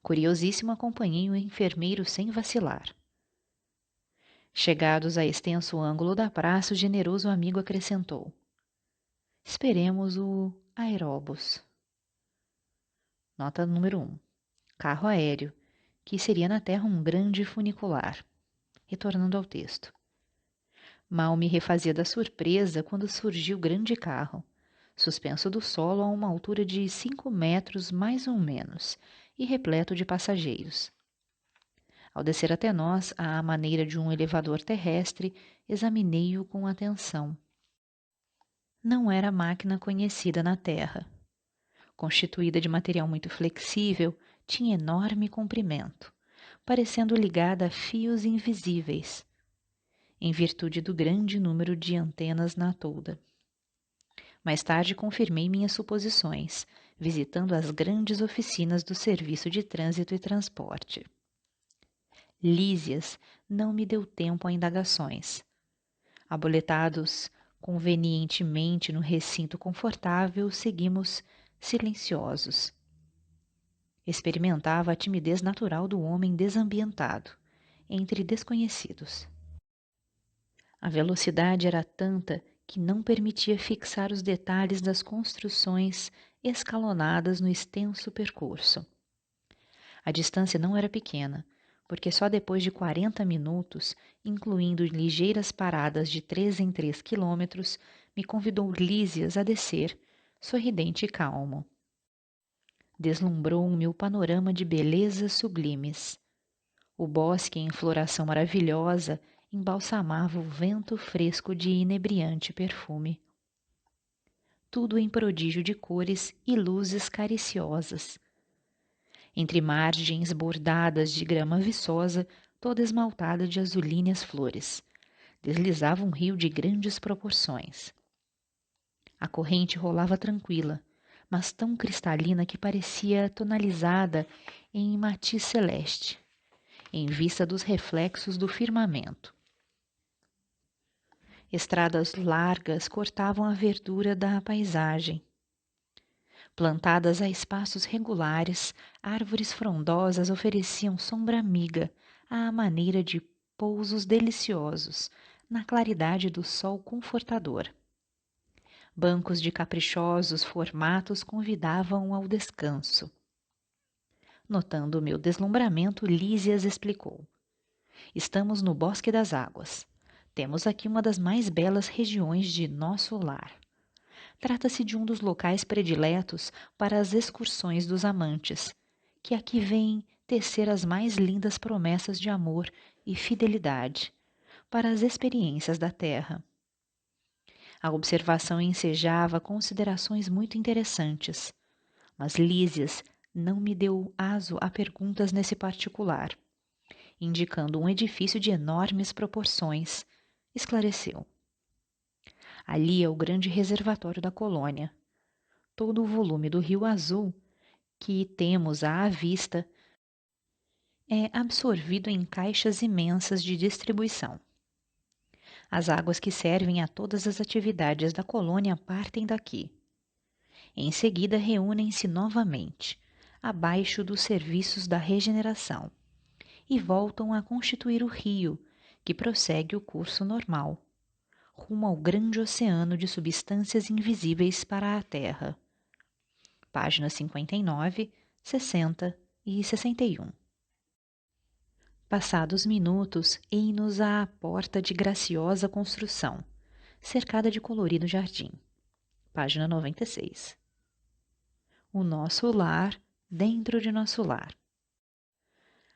Speaker 1: Curiosíssimo, acompanhei o enfermeiro sem vacilar. Chegados a extenso ângulo da praça, o generoso amigo acrescentou: esperemos o aeróbus. Nota número 1. Carro aéreo, que seria na Terra um grande funicular. Retornando ao texto. Mal me refazia da surpresa quando surgiu o grande carro, suspenso do solo a uma altura de 5 metros mais ou menos, e repleto de passageiros. Ao descer até nós, à maneira de um elevador terrestre, examinei-o com atenção. Não era máquina conhecida na Terra. Constituída de material muito flexível, tinha enorme comprimento, parecendo ligada a fios invisíveis, em virtude do grande número de antenas na tolda. Mais tarde confirmei minhas suposições, visitando as grandes oficinas do Serviço de Trânsito e Transporte. Lísias não me deu tempo a indagações. Aboletados convenientemente no recinto confortável, seguimos silenciosos. Experimentava a timidez natural do homem desambientado, entre desconhecidos. A velocidade era tanta que não permitia fixar os detalhes das construções escalonadas no extenso percurso. A distância não era pequena, porque só depois de 40 minutos, incluindo ligeiras paradas de 3 em 3 quilômetros, me convidou Lísias a descer, sorridente e calmo. deslumbrou-me o panorama de belezas sublimes. O bosque em floração maravilhosa embalsamava o vento fresco de inebriante perfume. Tudo em prodígio de cores e luzes cariciosas. Entre margens bordadas de grama viçosa, toda esmaltada de azulíneas flores, deslizava um rio de grandes proporções. A corrente rolava tranquila, mas tão cristalina que parecia tonalizada em matiz celeste, em vista dos reflexos do firmamento. Estradas largas cortavam a verdura da paisagem. Plantadas a espaços regulares, árvores frondosas ofereciam sombra amiga, à maneira de pousos deliciosos, na claridade do sol confortador. Bancos de caprichosos formatos convidavam ao descanso. Notando meu deslumbramento, Lísias explicou. Estamos no Bosque das Águas. Temos aqui uma das mais belas regiões de nosso lar. Trata-se de um dos locais prediletos para as excursões dos amantes, que aqui vêm tecer as mais lindas promessas de amor e fidelidade para as experiências da terra. A observação ensejava considerações muito interessantes, mas Lísias não me deu aso a perguntas nesse particular. Indicando um edifício de enormes proporções, esclareceu. Ali é o grande reservatório da colônia. Todo o volume do Rio Azul que temos à vista é absorvido em caixas imensas de distribuição. As águas que servem a todas as atividades da colônia partem daqui. Em seguida, reúnem-se novamente, abaixo dos serviços da regeneração, e voltam a constituir o rio, que prossegue o curso normal, rumo ao grande oceano de substâncias invisíveis para a Terra. Páginas 59, 60 e 61. Passados minutos, eis-nos à porta de graciosa construção, cercada de colorido jardim. Página 96. O nosso lar dentro de nosso lar.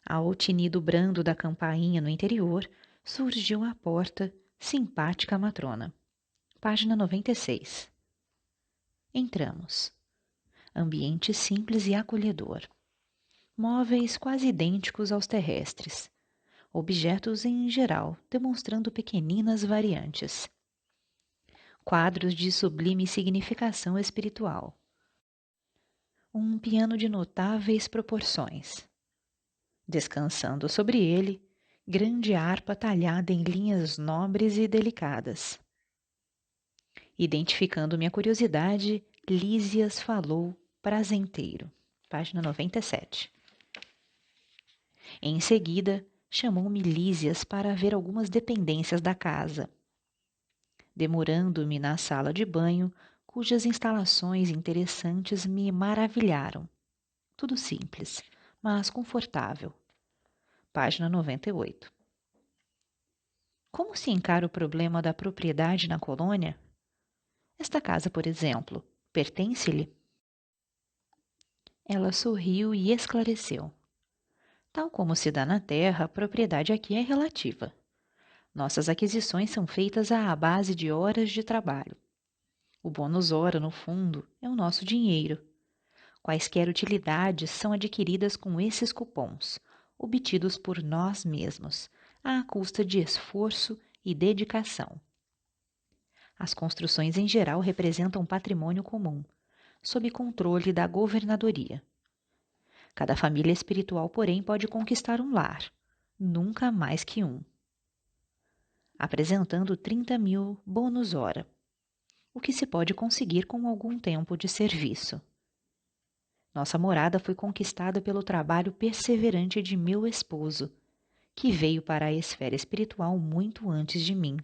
Speaker 1: Ao tinido brando da campainha no interior, surgiu à porta, simpática matrona. Página 96. Entramos. Ambiente simples e acolhedor. Móveis quase idênticos aos terrestres. Objetos em geral, demonstrando pequeninas variantes. Quadros de sublime significação espiritual. Um piano de notáveis proporções. Descansando sobre ele, grande harpa talhada em linhas nobres e delicadas. Identificando minha curiosidade, Lísias falou prazenteiro. Página 97. Em seguida, chamou-me Lísias para ver algumas dependências da casa. Demorando-me na sala de banho, cujas instalações interessantes me maravilharam. Tudo simples, mas confortável. Página 98. Como se encara o problema da propriedade na colônia? Esta casa, por exemplo, pertence-lhe? Ela sorriu e esclareceu. Tal como se dá na terra, a propriedade aqui é relativa. Nossas aquisições são feitas à base de horas de trabalho. O bônus hora, no fundo, é o nosso dinheiro. Quaisquer utilidades são adquiridas com esses cupons, obtidos por nós mesmos, à custa de esforço e dedicação. As construções em geral representam patrimônio comum, sob controle da governadoria. Cada família espiritual, porém, pode conquistar um lar, nunca mais que um. Apresentando 30.000 bônus hora, o que se pode conseguir com algum tempo de serviço. Nossa morada foi conquistada pelo trabalho perseverante de meu esposo, que veio para a esfera espiritual muito antes de mim.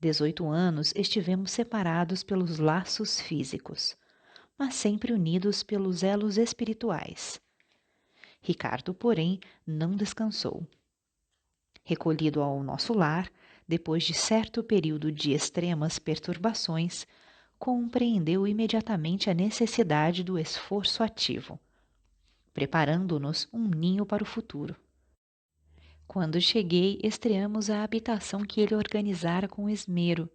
Speaker 1: 18 anos estivemos separados pelos laços físicos, mas sempre unidos pelos elos espirituais. Ricardo, porém, não descansou. Recolhido ao nosso lar, depois de certo período de extremas perturbações, compreendeu imediatamente a necessidade do esforço ativo, preparando-nos um ninho para o futuro. Quando cheguei, estreamos a habitação que ele organizara com esmero,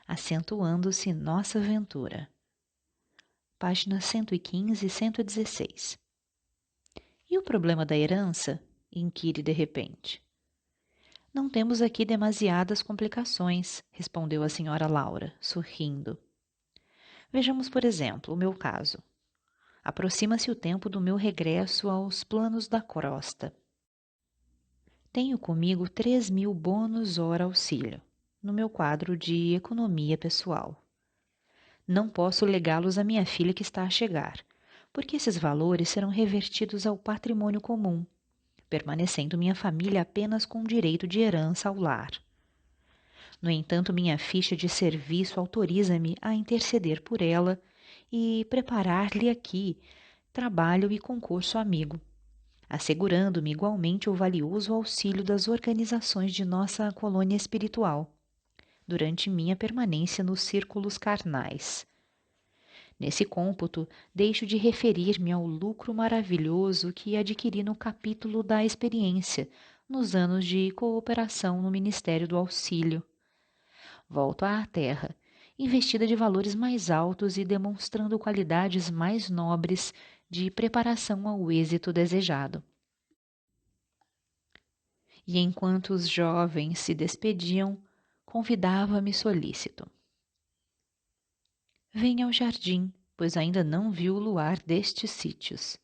Speaker 1: acentuando-se nossa aventura. Páginas 115 e 116. E o problema da herança? Inquire de repente. Não temos aqui demasiadas complicações, respondeu a senhora Laura, sorrindo. Vejamos, por exemplo, o meu caso. Aproxima-se o tempo do meu regresso aos planos da crosta. Tenho comigo 3.000 bônus hora auxílio, no meu quadro de economia pessoal. Não posso legá-los à minha filha que está a chegar, porque esses valores serão revertidos ao patrimônio comum, permanecendo minha família apenas com direito de herança ao lar. No entanto, minha ficha de serviço autoriza-me a interceder por ela e preparar-lhe aqui trabalho e concurso amigo, assegurando-me igualmente o valioso auxílio das organizações de nossa colônia espiritual, durante minha permanência nos círculos carnais. Nesse cômputo, deixo de referir-me ao lucro maravilhoso que adquiri no capítulo da experiência, nos anos de cooperação no Ministério do Auxílio. Volto à Terra, investida de valores mais altos e demonstrando qualidades mais nobres de preparação ao êxito desejado. E enquanto os jovens se despediam, convidava-me solícito. Venha ao jardim, pois ainda não viu o luar destes sítios.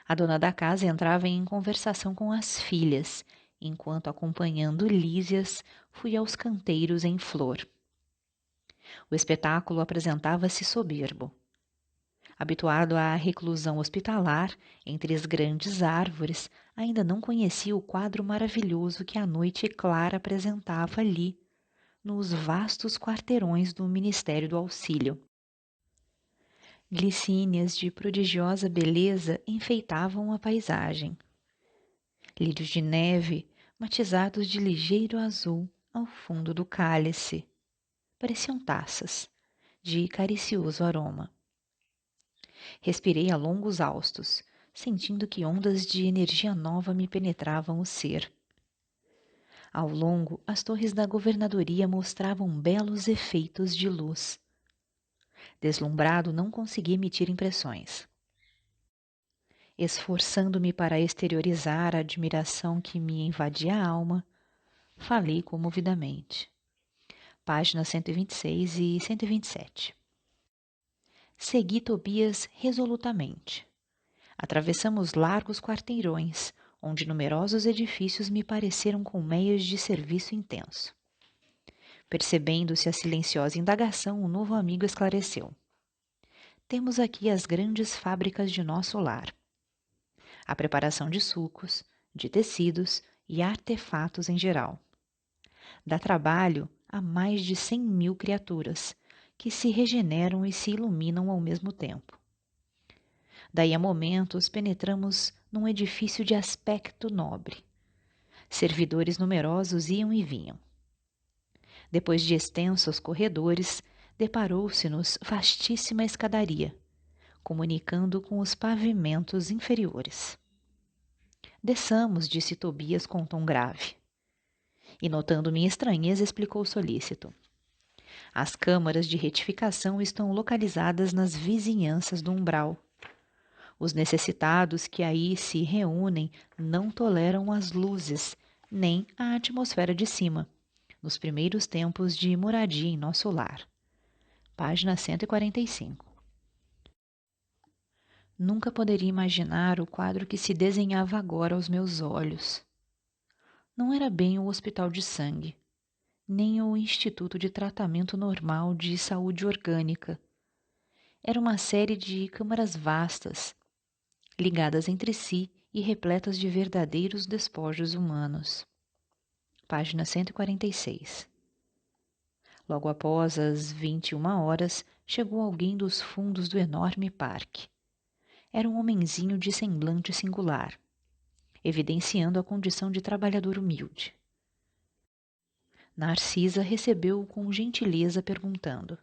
Speaker 1: A dona da casa entrava em conversação com as filhas, enquanto, acompanhando Lísias, fui aos canteiros em flor. O espetáculo apresentava-se soberbo. Habituado à reclusão hospitalar, entre as grandes árvores, ainda não conhecia o quadro maravilhoso que a noite clara apresentava ali, nos vastos quarteirões do Ministério do Auxílio. Glicínias de prodigiosa beleza enfeitavam a paisagem. Lírios de neve, matizados de ligeiro azul ao fundo do cálice, pareciam taças, de caricioso aroma. Respirei a longos haustos, sentindo que ondas de energia nova me penetravam o ser. Ao longo, as torres da governadoria mostravam belos efeitos de luz. Deslumbrado, não consegui emitir impressões. Esforçando-me para exteriorizar a admiração que me invadia a alma, falei comovidamente. Páginas 126 e 127. Segui Tobias resolutamente. Atravessamos largos quarteirões, onde numerosos edifícios me pareceram colmeias de serviço intenso. Percebendo-se a silenciosa indagação, o novo amigo esclareceu. Temos aqui as grandes fábricas de nosso lar. A preparação de sucos, de tecidos e artefatos em geral. Dá trabalho a mais de 100.000 criaturas, que se regeneram e se iluminam ao mesmo tempo. Daí a momentos penetramos num edifício de aspecto nobre. Servidores numerosos iam e vinham. Depois de extensos corredores, deparou-se-nos vastíssima escadaria, comunicando com os pavimentos inferiores. Desçamos, disse Tobias com tom grave. E notando minha estranheza, explicou solícito. As câmaras de retificação estão localizadas nas vizinhanças do umbral. Os necessitados que aí se reúnem não toleram as luzes, nem a atmosfera de cima, nos primeiros tempos de moradia em nosso lar. Página 145. Nunca poderia imaginar o quadro que se desenhava agora aos meus olhos. Não era bem o hospital de sangue, nem o Instituto de Tratamento Normal de Saúde Orgânica. Era uma série de câmaras vastas, ligadas entre si e repletas de verdadeiros despojos humanos. Página 146. Logo após as 21 horas, chegou alguém dos fundos do enorme parque. Era um homenzinho de semblante singular, evidenciando a condição de trabalhador humilde. Narcisa recebeu-o com gentileza, perguntando: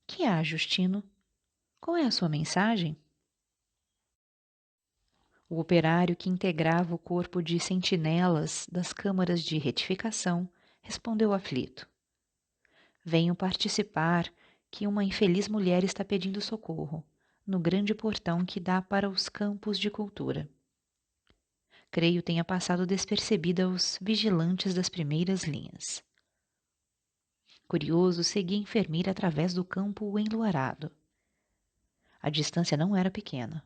Speaker 1: Que há, Justino? Qual é a sua mensagem? O operário que integrava o corpo de sentinelas das câmaras de retificação respondeu aflito. Venho participar que uma infeliz mulher está pedindo socorro, no grande portão que dá para os campos de cultura. Creio tenha passado despercebida aos vigilantes das primeiras linhas. Curioso, segui a enfermeira através do campo enluarado. A distância não era pequena.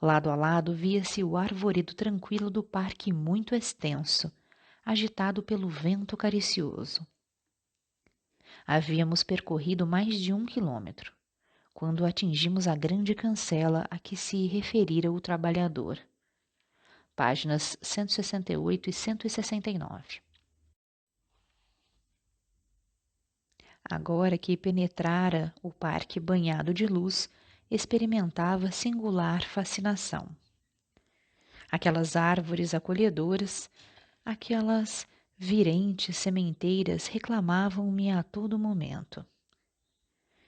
Speaker 1: Lado a lado via-se o arvoredo tranquilo do parque muito extenso, agitado pelo vento caricioso. Havíamos percorrido mais de 1 quilômetro, quando atingimos a grande cancela a que se referira o trabalhador. Páginas 168 e 169. Agora que penetrara o parque banhado de luz, experimentava singular fascinação. Aquelas árvores acolhedoras, aquelas virentes sementeiras reclamavam-me a todo momento.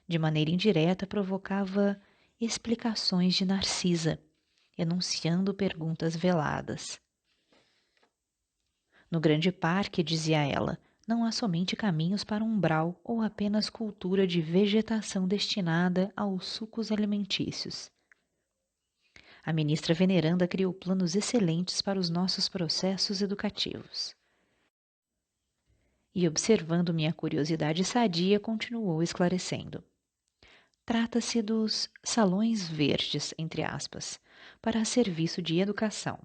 Speaker 1: De maneira indireta provocava explicações de Narcisa, enunciando perguntas veladas. No grande parque, dizia ela, não há somente caminhos para umbral ou apenas cultura de vegetação destinada aos sucos alimentícios. A ministra veneranda criou planos excelentes para os nossos processos educativos. E, observando minha curiosidade sadia, continuou esclarecendo. Trata-se dos salões verdes, entre aspas, para serviço de educação.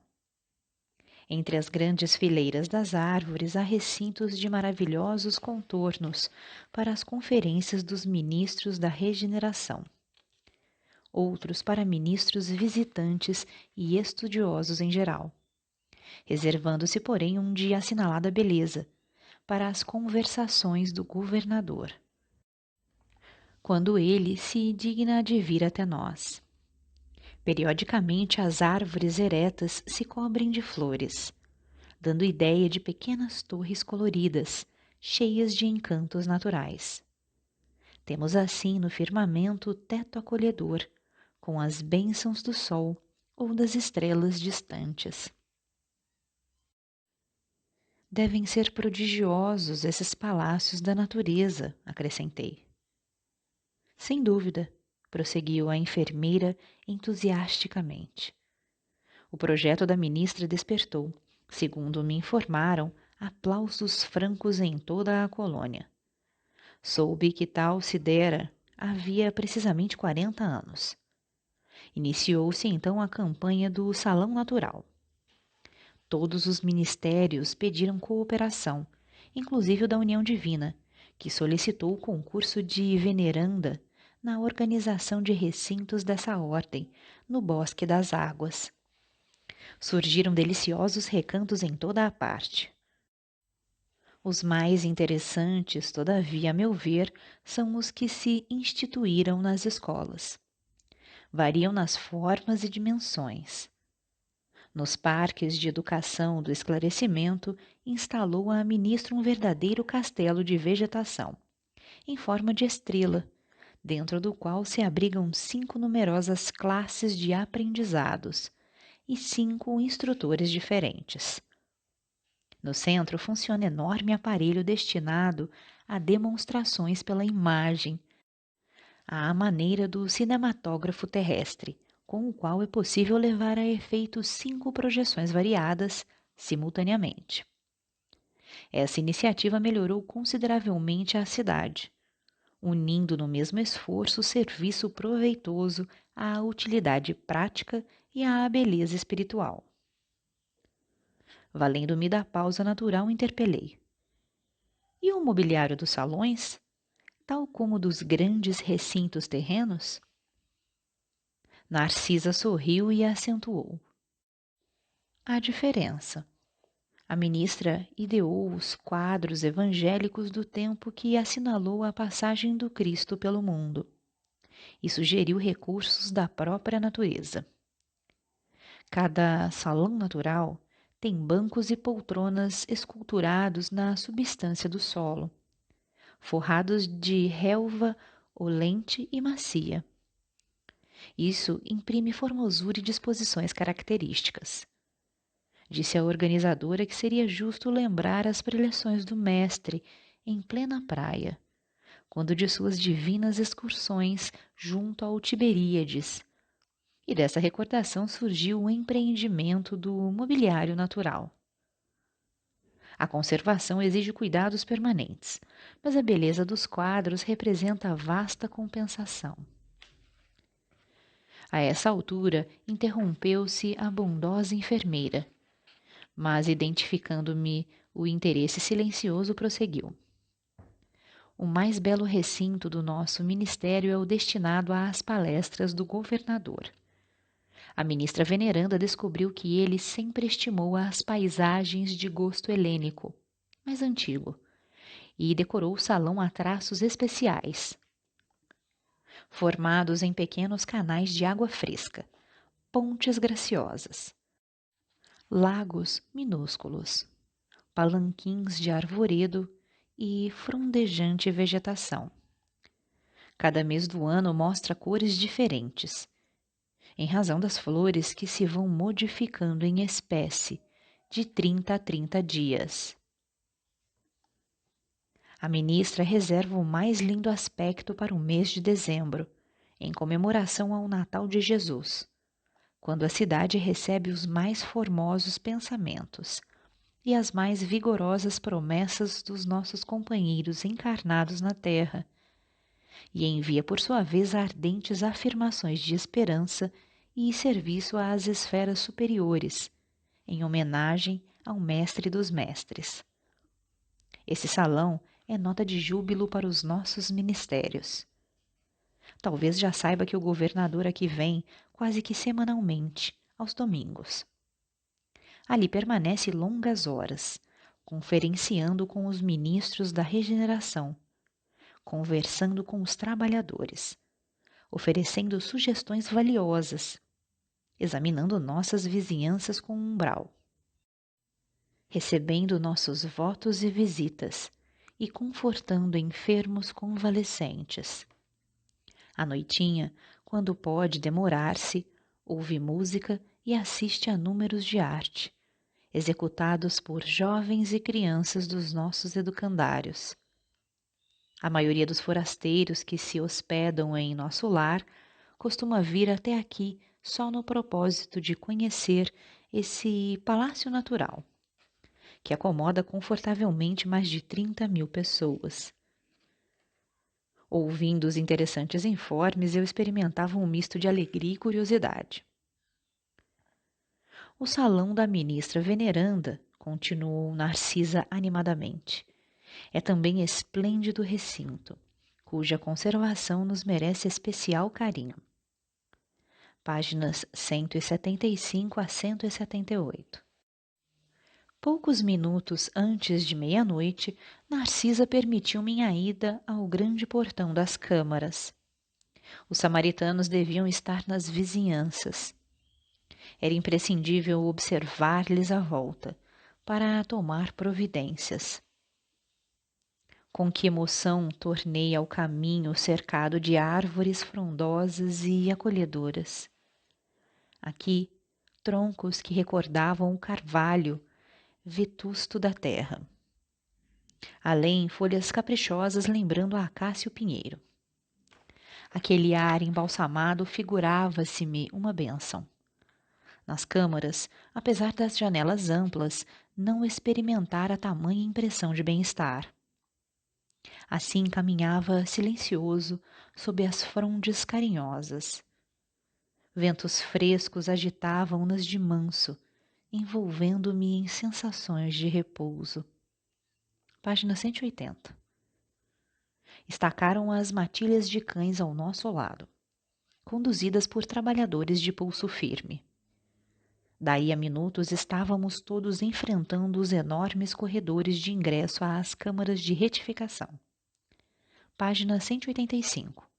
Speaker 1: Entre as grandes fileiras das árvores há recintos de maravilhosos contornos para as conferências dos ministros da regeneração. Outros para ministros visitantes e estudiosos em geral, reservando-se, porém, um de assinalada beleza para as conversações do governador, quando ele se digna de vir até nós. Periodicamente as árvores eretas se cobrem de flores, dando ideia de pequenas torres coloridas, cheias de encantos naturais. Temos assim no firmamento o teto acolhedor, com as bênçãos do sol ou das estrelas distantes. Devem ser prodigiosos esses palácios da natureza, acrescentei. Sem dúvida, prosseguiu a enfermeira entusiasticamente. O projeto da ministra despertou, segundo me informaram, aplausos francos em toda a colônia. Soube que tal se dera havia precisamente 40 anos. Iniciou-se então a campanha do Salão Natural. Todos os ministérios pediram cooperação, inclusive o da União Divina, que solicitou o concurso de veneranda na organização de recintos dessa ordem, no Bosque das Águas. Surgiram deliciosos recantos em toda a parte. Os mais interessantes, todavia, a meu ver, são os que se instituíram nas escolas. Variam nas formas e dimensões. Nos parques de educação do esclarecimento, instalou a ministra um verdadeiro castelo de vegetação, em forma de estrela, dentro do qual se abrigam 5 numerosas classes de aprendizados e 5 instrutores diferentes. No centro funciona enorme aparelho destinado a demonstrações pela imagem, à maneira do cinematógrafo terrestre, com o qual é possível levar a efeito 5 projeções variadas simultaneamente. Essa iniciativa melhorou consideravelmente a cidade, unindo no mesmo esforço o serviço proveitoso à utilidade prática e à beleza espiritual. Valendo-me da pausa natural, interpelei. E o mobiliário dos salões, tal como dos grandes recintos terrenos? Narcisa sorriu e acentuou. Há diferença. A ministra ideou os quadros evangélicos do tempo que assinalou a passagem do Cristo pelo mundo e sugeriu recursos da própria natureza. Cada salão natural tem bancos e poltronas esculturados na substância do solo, forrados de relva olente e macia. Isso imprime formosura e disposições características. Disse a organizadora que seria justo lembrar as preleções do mestre em plena praia, quando de suas divinas excursões junto ao Tiberíades, e dessa recordação surgiu o empreendimento do mobiliário natural. A conservação exige cuidados permanentes, mas a beleza dos quadros representa vasta compensação. A essa altura, interrompeu-se a bondosa enfermeira, mas, identificando-me o interesse silencioso, prosseguiu. O mais belo recinto do nosso ministério é o destinado às palestras do governador. A ministra veneranda descobriu que ele sempre estimou as paisagens de gosto helênico, mais antigo, e decorou o salão a traços especiais, formados em pequenos canais de água fresca, pontes graciosas, lagos minúsculos, palanquins de arvoredo e frondejante vegetação. Cada mês do ano mostra cores diferentes, em razão das flores que se vão modificando em espécie de 30 a 30 dias. A ministra reserva o mais lindo aspecto para o mês de dezembro, em comemoração ao Natal de Jesus, quando a cidade recebe os mais formosos pensamentos e as mais vigorosas promessas dos nossos companheiros encarnados na terra, e envia por sua vez ardentes afirmações de esperança e serviço às esferas superiores, em homenagem ao Mestre dos Mestres. Esse salão é nota de júbilo para os nossos ministérios. Talvez já saiba que o governador aqui vem quase que semanalmente, aos domingos. Ali permanece longas horas, conferenciando com os ministros da regeneração, conversando com os trabalhadores, oferecendo sugestões valiosas, examinando nossas vizinhanças com umbral, recebendo nossos votos e visitas e confortando enfermos convalescentes. À noitinha, quando pode demorar-se, ouve música e assiste a números de arte, executados por jovens e crianças dos nossos educandários. A maioria dos forasteiros que se hospedam em nosso lar costuma vir até aqui só no propósito de conhecer esse palácio natural, que acomoda confortavelmente mais de 30.000 pessoas. Ouvindo os interessantes informes, eu experimentava um misto de alegria e curiosidade. O salão da ministra veneranda, continuou Narcisa animadamente, é também esplêndido recinto, cuja conservação nos merece especial carinho. Páginas 175 a 178. Poucos minutos antes de meia-noite, Narcisa permitiu minha ida ao grande portão das câmaras. Os samaritanos deviam estar nas vizinhanças. Era imprescindível observar-lhes a volta, para tomar providências. Com que emoção tornei ao caminho cercado de árvores frondosas e acolhedoras. Aqui, troncos que recordavam o carvalho vetusto da terra. Além, folhas caprichosas lembrando a acácia e o pinheiro. Aquele ar embalsamado figurava-se-me uma bênção. Nas câmaras, apesar das janelas amplas, não experimentara tamanha impressão de bem-estar. Assim caminhava silencioso sob as frondes carinhosas. Ventos frescos agitavam-nas de manso, envolvendo-me em sensações de repouso. Página 180. Estacaram as matilhas de cães ao nosso lado, conduzidas por trabalhadores de pulso firme. Daí a minutos estávamos todos enfrentando os enormes corredores de ingresso às câmaras de retificação. Página 185.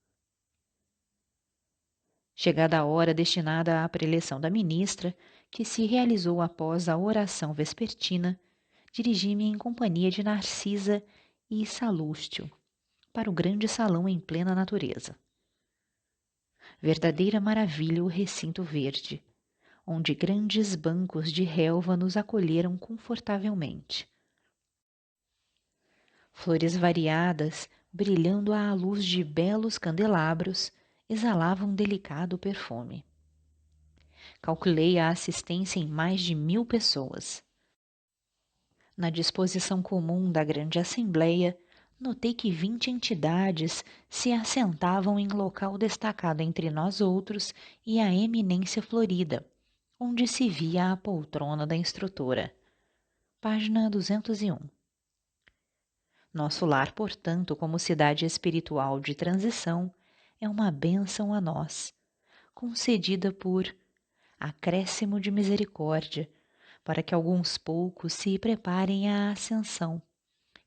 Speaker 1: Chegada a hora destinada à preleção da ministra, que se realizou após a oração vespertina, dirigi-me em companhia de Narcisa e Salústio, para o grande salão em plena natureza. Verdadeira maravilha o recinto verde, onde grandes bancos de relva nos acolheram confortavelmente. Flores variadas, brilhando à luz de belos candelabros, exalavam delicado perfume. Calculei a assistência em mais de 1000 pessoas. Na disposição comum da grande assembleia, notei que 20 entidades se assentavam em local destacado entre nós outros e a eminência florida, onde se via a poltrona da instrutora. Página 201. Nosso lar, portanto, como cidade espiritual de transição, é uma bênção a nós, concedida por acréscimo de misericórdia, para que alguns poucos se preparem à ascensão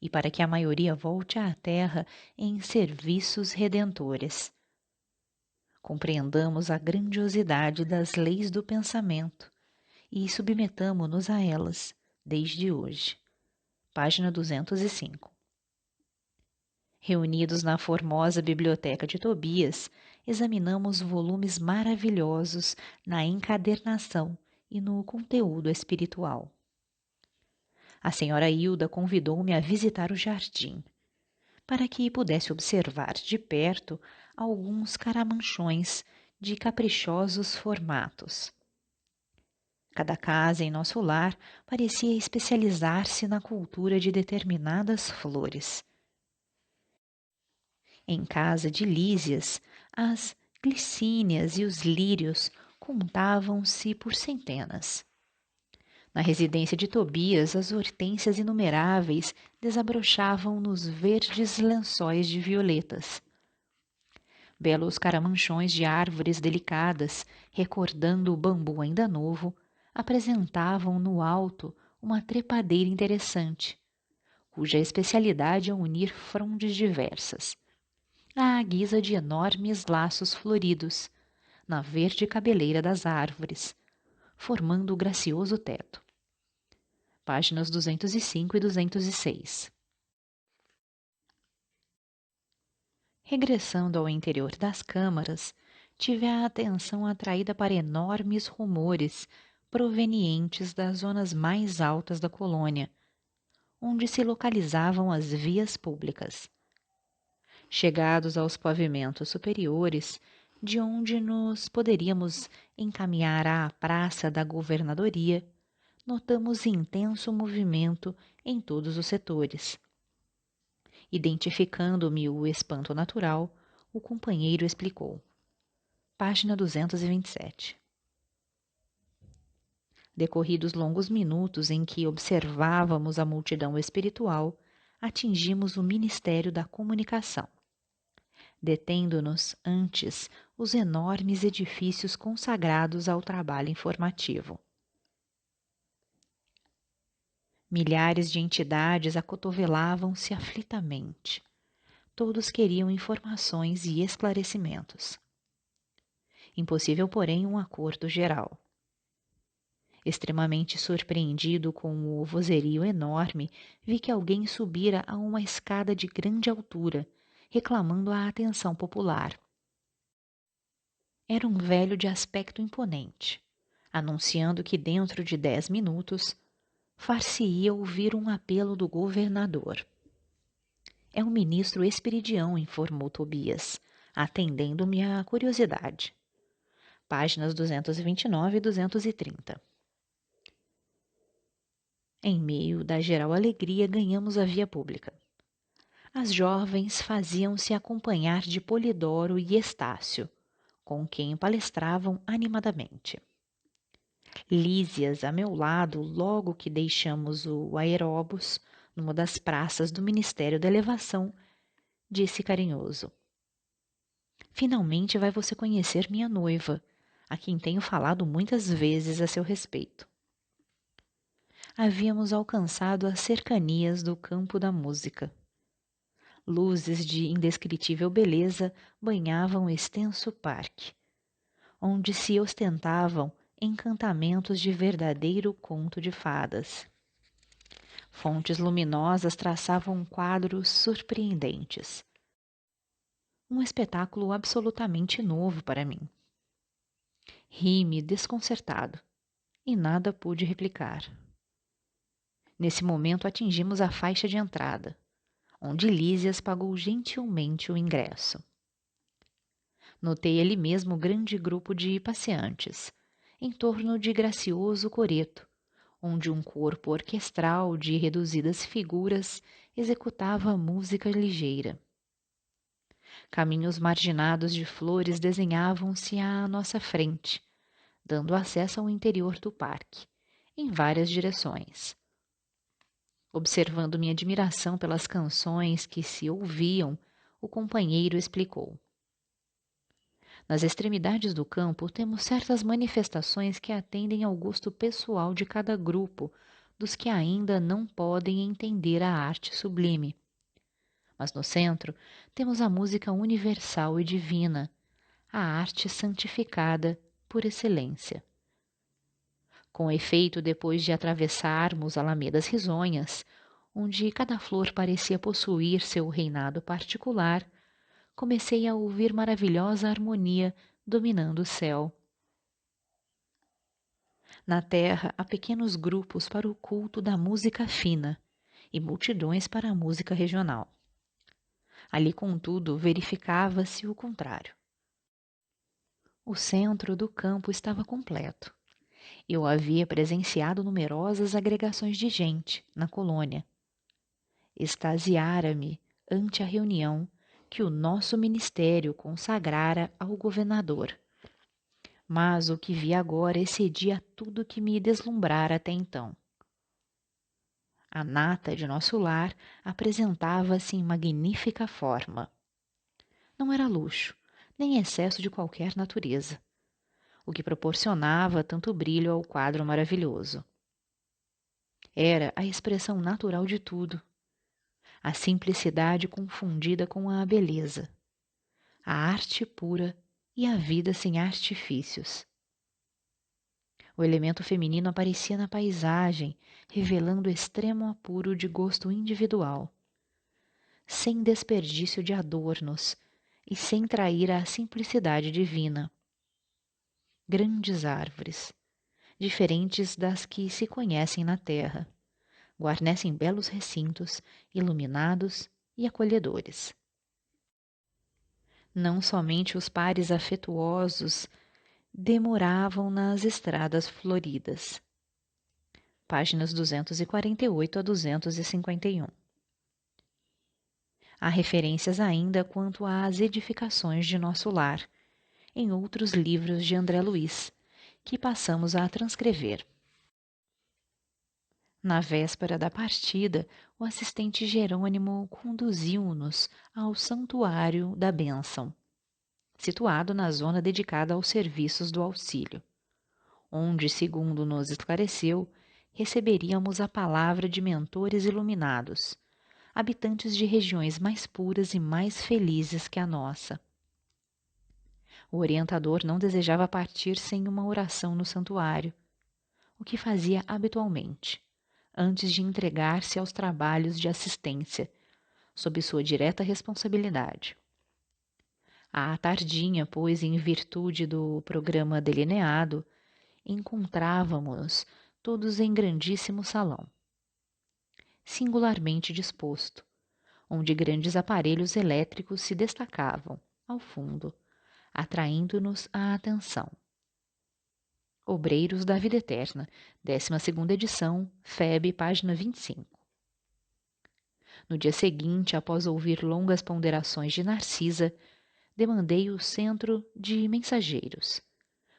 Speaker 1: e para que a maioria volte à terra em serviços redentores. Compreendamos a grandiosidade das leis do pensamento e submetamo-nos a elas, desde hoje. Página 205. Reunidos na formosa biblioteca de Tobias, examinamos volumes maravilhosos na encadernação e no conteúdo espiritual. A senhora Hilda convidou-me a visitar o jardim, para que pudesse observar de perto alguns caramanchões de caprichosos formatos. Cada casa em nosso lar parecia especializar-se na cultura de determinadas flores. Em casa de Lísias, as glicínias e os lírios contavam-se por centenas. Na residência de Tobias, as hortênsias inumeráveis desabrochavam nos verdes lençóis de violetas. Belos caramanchões de árvores delicadas, recordando o bambu ainda novo, apresentavam no alto uma trepadeira interessante, cuja especialidade é unir frondes diversas, à guisa de enormes laços floridos, na verde cabeleira das árvores, formando o gracioso teto. Páginas 205 e 206. Regressando ao interior das câmaras, tive a atenção atraída para enormes rumores provenientes das zonas mais altas da colônia, onde se localizavam as vias públicas. Chegados aos pavimentos superiores, de onde nos poderíamos encaminhar à Praça da Governadoria, notamos intenso movimento em todos os setores. Identificando-me o espanto natural, o companheiro explicou. Página 227. Decorridos longos minutos em que observávamos a multidão espiritual, atingimos o Ministério da Comunicação, detendo-nos antes os enormes edifícios consagrados ao trabalho informativo. Milhares de entidades acotovelavam-se aflitamente. Todos queriam informações e esclarecimentos. Impossível, porém, um acordo geral. Extremamente surpreendido com o vozerio enorme, vi que alguém subira a uma escada de grande altura, reclamando a atenção popular. Era um velho de aspecto imponente, anunciando que dentro de 10 minutos far-se-ia ouvir um apelo do governador. É um ministro Esperidião, informou Tobias, atendendo-me à curiosidade. Páginas 229 e 230. Em meio da geral alegria, ganhamos a via pública. As jovens faziam-se acompanhar de Polidoro e Estácio, com quem palestravam animadamente. Lísias, a meu lado, logo que deixamos o aeróbus, numa das praças do Ministério da Elevação, disse carinhoso. Finalmente vai você conhecer minha noiva, a quem tenho falado muitas vezes a seu respeito. Havíamos alcançado as cercanias do campo da música. Luzes de indescritível beleza banhavam o extenso parque, onde se ostentavam encantamentos de verdadeiro conto de fadas. Fontes luminosas traçavam quadros surpreendentes. um espetáculo absolutamente novo para mim. Ri-me desconcertado e nada pude replicar. Nesse momento atingimos a faixa de entrada, onde Lísias pagou gentilmente o ingresso. Notei ali mesmo grande grupo de passeantes, em torno de gracioso coreto, onde um corpo orquestral de reduzidas figuras executava música ligeira. Caminhos marginados de flores desenhavam-se à nossa frente, dando acesso ao interior do parque, em várias direções. Observando minha admiração pelas canções que se ouviam, o companheiro explicou. Nas extremidades do campo temos certas manifestações que atendem ao gosto pessoal de cada grupo, dos que ainda não podem entender a arte sublime. Mas no centro temos a música universal e divina, a arte santificada por excelência. Com efeito, depois de atravessarmos alamedas risonhas, onde cada flor parecia possuir seu reinado particular, comecei a ouvir maravilhosa harmonia dominando o céu. Na terra há pequenos grupos para o culto da música fina e multidões para a música regional. Ali, contudo, verificava-se o contrário. O centro do campo estava completo. Eu havia presenciado numerosas agregações de gente na colônia. Extasiara-me ante a reunião que o nosso ministério consagrara ao governador. Mas o que vi agora excedia tudo que me deslumbrara até então. A nata de nosso lar apresentava-se em magnífica forma. Não era luxo, nem excesso de qualquer natureza, o que proporcionava tanto brilho ao quadro maravilhoso. Era a expressão natural de tudo, a simplicidade confundida com a beleza, a arte pura e a vida sem artifícios. O elemento feminino aparecia na paisagem, revelando extremo apuro de gosto individual, sem desperdício de adornos e sem trair a simplicidade divina. Grandes árvores, diferentes das que se conhecem na terra, guarnecem belos recintos, iluminados e acolhedores. Não somente os pares afetuosos demoravam nas estradas floridas. Páginas 248 a 251. Há referências ainda quanto às edificações de nosso lar, em outros livros de André Luiz, que passamos a transcrever. Na véspera da partida, o assistente Jerônimo conduziu-nos ao Santuário da Bênção, situado na zona dedicada aos serviços do auxílio, onde, segundo nos esclareceu, receberíamos a palavra de mentores iluminados, habitantes de regiões mais puras e mais felizes que a nossa. O orientador não desejava partir sem uma oração no santuário, o que fazia habitualmente, antes de entregar-se aos trabalhos de assistência, sob sua direta responsabilidade. À tardinha, pois, em virtude do programa delineado, encontrávamos todos em grandíssimo salão, singularmente disposto, onde grandes aparelhos elétricos se destacavam, ao fundo, atraindo-nos a atenção. Obreiros da Vida Eterna, 12ª edição, FEB, página 25. No dia seguinte, após ouvir longas ponderações de Narcisa, demandei o centro de mensageiros,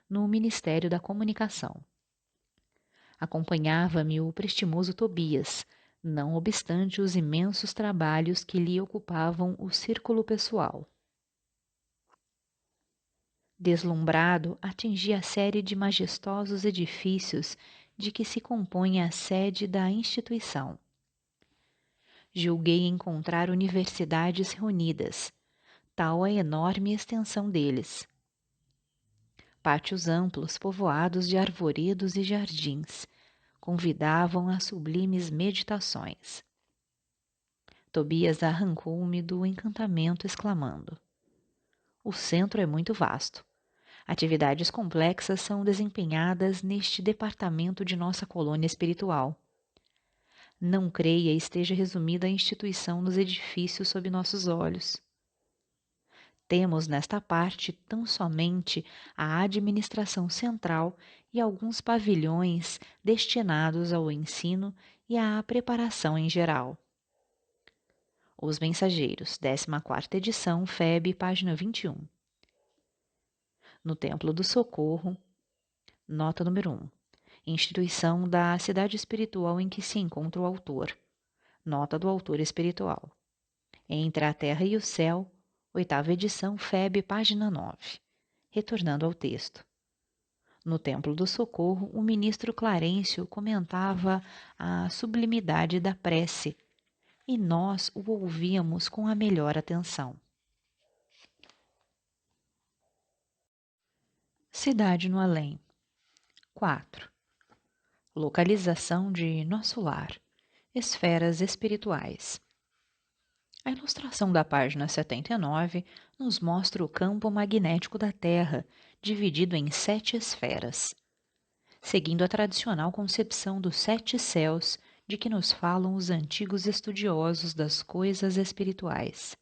Speaker 1: no Ministério da Comunicação. Acompanhava-me o prestimoso Tobias, não obstante os imensos trabalhos que lhe ocupavam o círculo pessoal. Deslumbrado, atingi a série de majestosos edifícios de que se compõe a sede da instituição. Julguei encontrar universidades reunidas, tal a enorme extensão deles. Pátios amplos, povoados de arvoredos e jardins, convidavam a sublimes meditações. Tobias arrancou-me do encantamento, exclamando: O centro é muito vasto. Atividades complexas são desempenhadas neste departamento de nossa colônia espiritual. Não creia esteja resumida a instituição nos edifícios sob nossos olhos. Temos nesta parte tão somente a administração central e alguns pavilhões destinados ao ensino e à preparação em geral. Os Mensageiros, 14ª edição, FEB, página 21. No Templo do Socorro, nota número 1. Instituição da cidade espiritual em que se encontra o autor. Nota do autor espiritual. Entre a Terra e o Céu, 8ª edição, FEB, página 9. Retornando ao texto. No Templo do Socorro, o ministro Clarencio comentava a sublimidade da prece, e nós o ouvíamos com a melhor atenção. Cidade no Além. 4. Localização de nosso lar. Esferas espirituais. A ilustração da página 79 nos mostra o campo magnético da Terra, dividido em 7 esferas. Seguindo a tradicional concepção dos 7 céus de que nos falam os antigos estudiosos das coisas espirituais.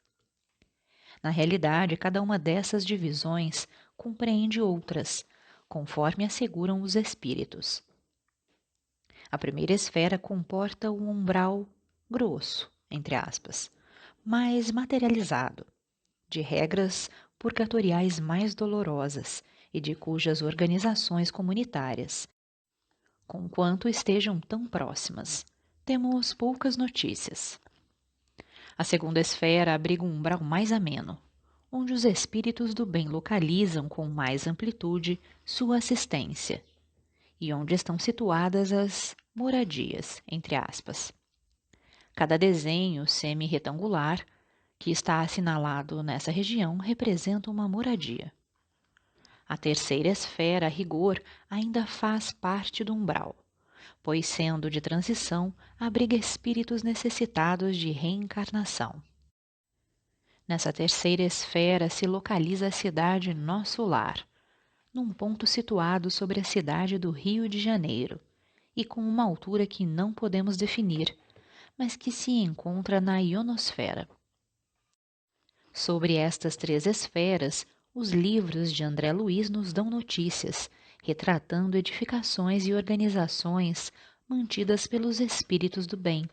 Speaker 1: Na realidade, cada uma dessas divisões compreende outras, conforme asseguram os espíritos. A primeira esfera comporta o umbral grosso, entre aspas, mais materializado, de regras purgatoriais mais dolorosas e de cujas organizações comunitárias, conquanto estejam tão próximas, temos poucas notícias. A segunda esfera abriga um umbral mais ameno, onde os espíritos do bem localizam com mais amplitude sua assistência, e onde estão situadas as moradias, entre aspas. Cada desenho semi-retangular que está assinalado nessa região representa uma moradia. A terceira esfera, a rigor, ainda faz parte do umbral, pois sendo de transição, abriga espíritos necessitados de reencarnação. Nessa terceira esfera se localiza a cidade Nosso Lar, num ponto situado sobre a cidade do Rio de Janeiro, e com uma altura que não podemos definir, mas que se encontra na ionosfera. Sobre estas 3 esferas, os livros de André Luiz nos dão notícias, retratando edificações e organizações mantidas pelos espíritos do bem,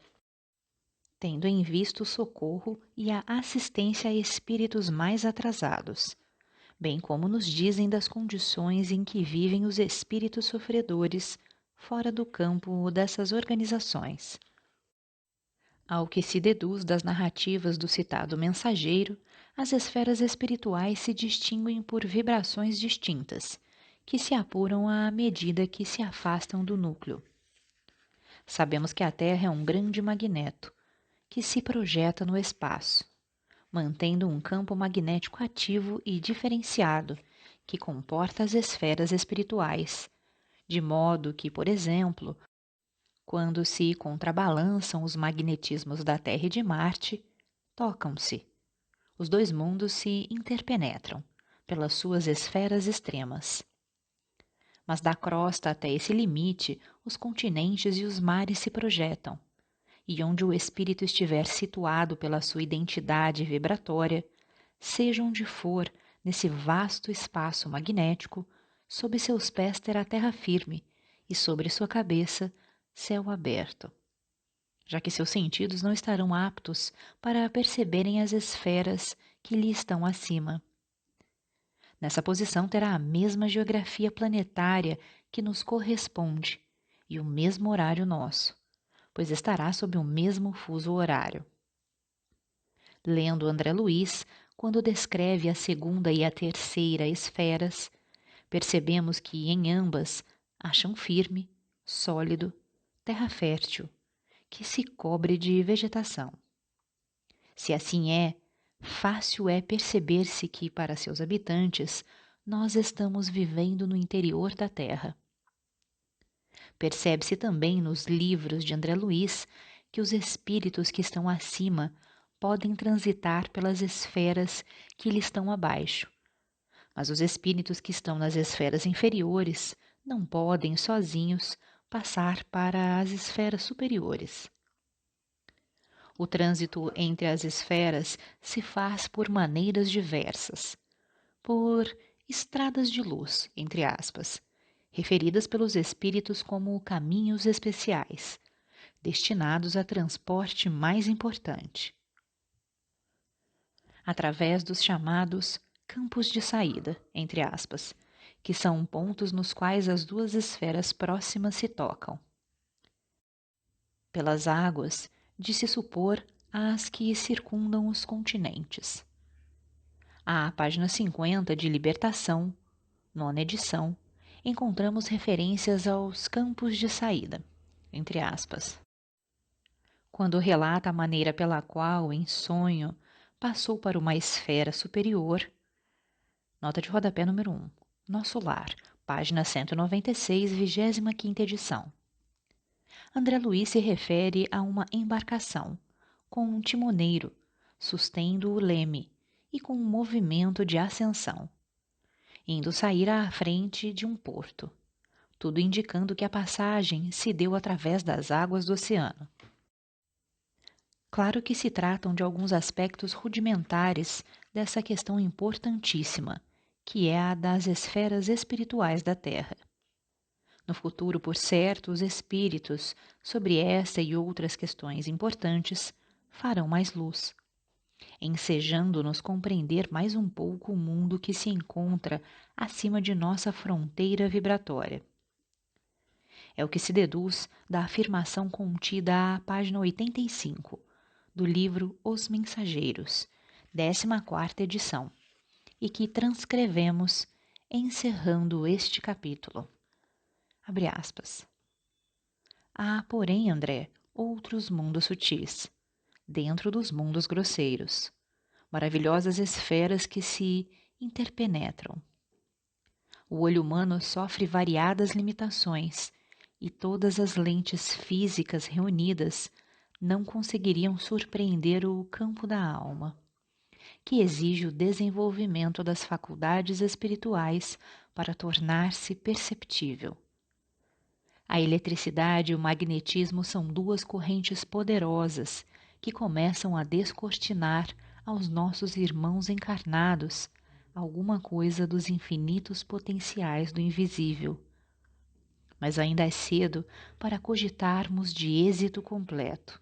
Speaker 1: tendo em vista o socorro e a assistência a espíritos mais atrasados, bem como nos dizem das condições em que vivem os espíritos sofredores fora do campo dessas organizações. Ao que se deduz das narrativas do citado mensageiro, as esferas espirituais se distinguem por vibrações distintas, que se apuram à medida que se afastam do núcleo. Sabemos que a Terra é um grande magneto, que se projeta no espaço, mantendo um campo magnético ativo e diferenciado, que comporta as esferas espirituais, de modo que, por exemplo, quando se contrabalançam os magnetismos da Terra e de Marte, tocam-se. Os 2 mundos se interpenetram pelas suas esferas extremas. Mas da crosta até esse limite, os continentes e os mares se projetam, e onde o espírito estiver situado pela sua identidade vibratória, seja onde for, nesse vasto espaço magnético, sob seus pés terá terra firme, e sobre sua cabeça céu aberto, já que seus sentidos não estarão aptos para perceberem as esferas que lhe estão acima. Nessa posição terá a mesma geografia planetária que nos corresponde e o mesmo horário nosso, pois estará sob o mesmo fuso horário. Lendo André Luiz, quando descreve a segunda e a terceira esferas, percebemos que em ambas acham firme, sólido, terra fértil, que se cobre de vegetação. Se assim é, fácil é perceber-se que, para seus habitantes, nós estamos vivendo no interior da Terra. Percebe-se também nos livros de André Luiz que os espíritos que estão acima podem transitar pelas esferas que lhe estão abaixo, Mas os espíritos que estão nas esferas inferiores não podem sozinhos passar para as esferas superiores. O trânsito entre as esferas se faz por maneiras diversas, por estradas de luz, entre aspas, referidas pelos espíritos como caminhos especiais, destinados a transporte mais importante, através dos chamados campos de saída, entre aspas, que são pontos nos quais as duas esferas próximas se tocam. Pelas águas, de se supor as que circundam os continentes. À página 50 de Libertação, nona edição, encontramos referências aos campos de saída, entre aspas. Quando relata a maneira pela qual, em sonho, passou para uma esfera superior. Nota de rodapé número 1. Nosso Lar, página 196, 25ª edição. André Luiz se refere a uma embarcação, com um timoneiro, sustendo o leme e com um movimento de ascensão, indo sair à frente de um porto, tudo indicando que a passagem se deu através das águas do oceano. Claro que se tratam de alguns aspectos rudimentares dessa questão importantíssima, que é a das esferas espirituais da Terra. No futuro, por certo, os espíritos, sobre esta e outras questões importantes, farão mais luz, ensejando-nos compreender mais um pouco o mundo que se encontra acima de nossa fronteira vibratória. É o que se deduz da afirmação contida à página 85, do livro Os Mensageiros, 14ª edição, e que transcrevemos encerrando este capítulo. Abre aspas. Há, porém, André, outros mundos sutis, dentro dos mundos grosseiros, maravilhosas esferas que se interpenetram. O olho humano sofre variadas limitações e todas as lentes físicas reunidas não conseguiriam surpreender o campo da alma, que exige o desenvolvimento das faculdades espirituais para tornar-se perceptível. A eletricidade e o magnetismo são duas correntes poderosas que começam a descortinar aos nossos irmãos encarnados alguma coisa dos infinitos potenciais do invisível. Mas ainda é cedo para cogitarmos de êxito completo.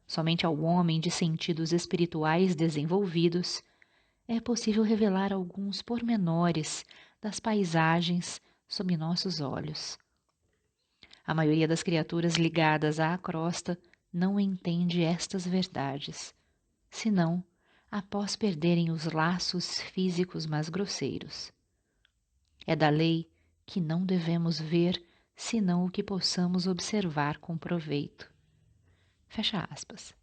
Speaker 1: Somente ao homem de sentidos espirituais desenvolvidos é possível revelar alguns pormenores das paisagens sob nossos olhos. A maioria das criaturas ligadas à crosta não entende estas verdades, senão após perderem os laços físicos mais grosseiros. É da lei que não devemos ver senão o que possamos observar com proveito. Fecha aspas.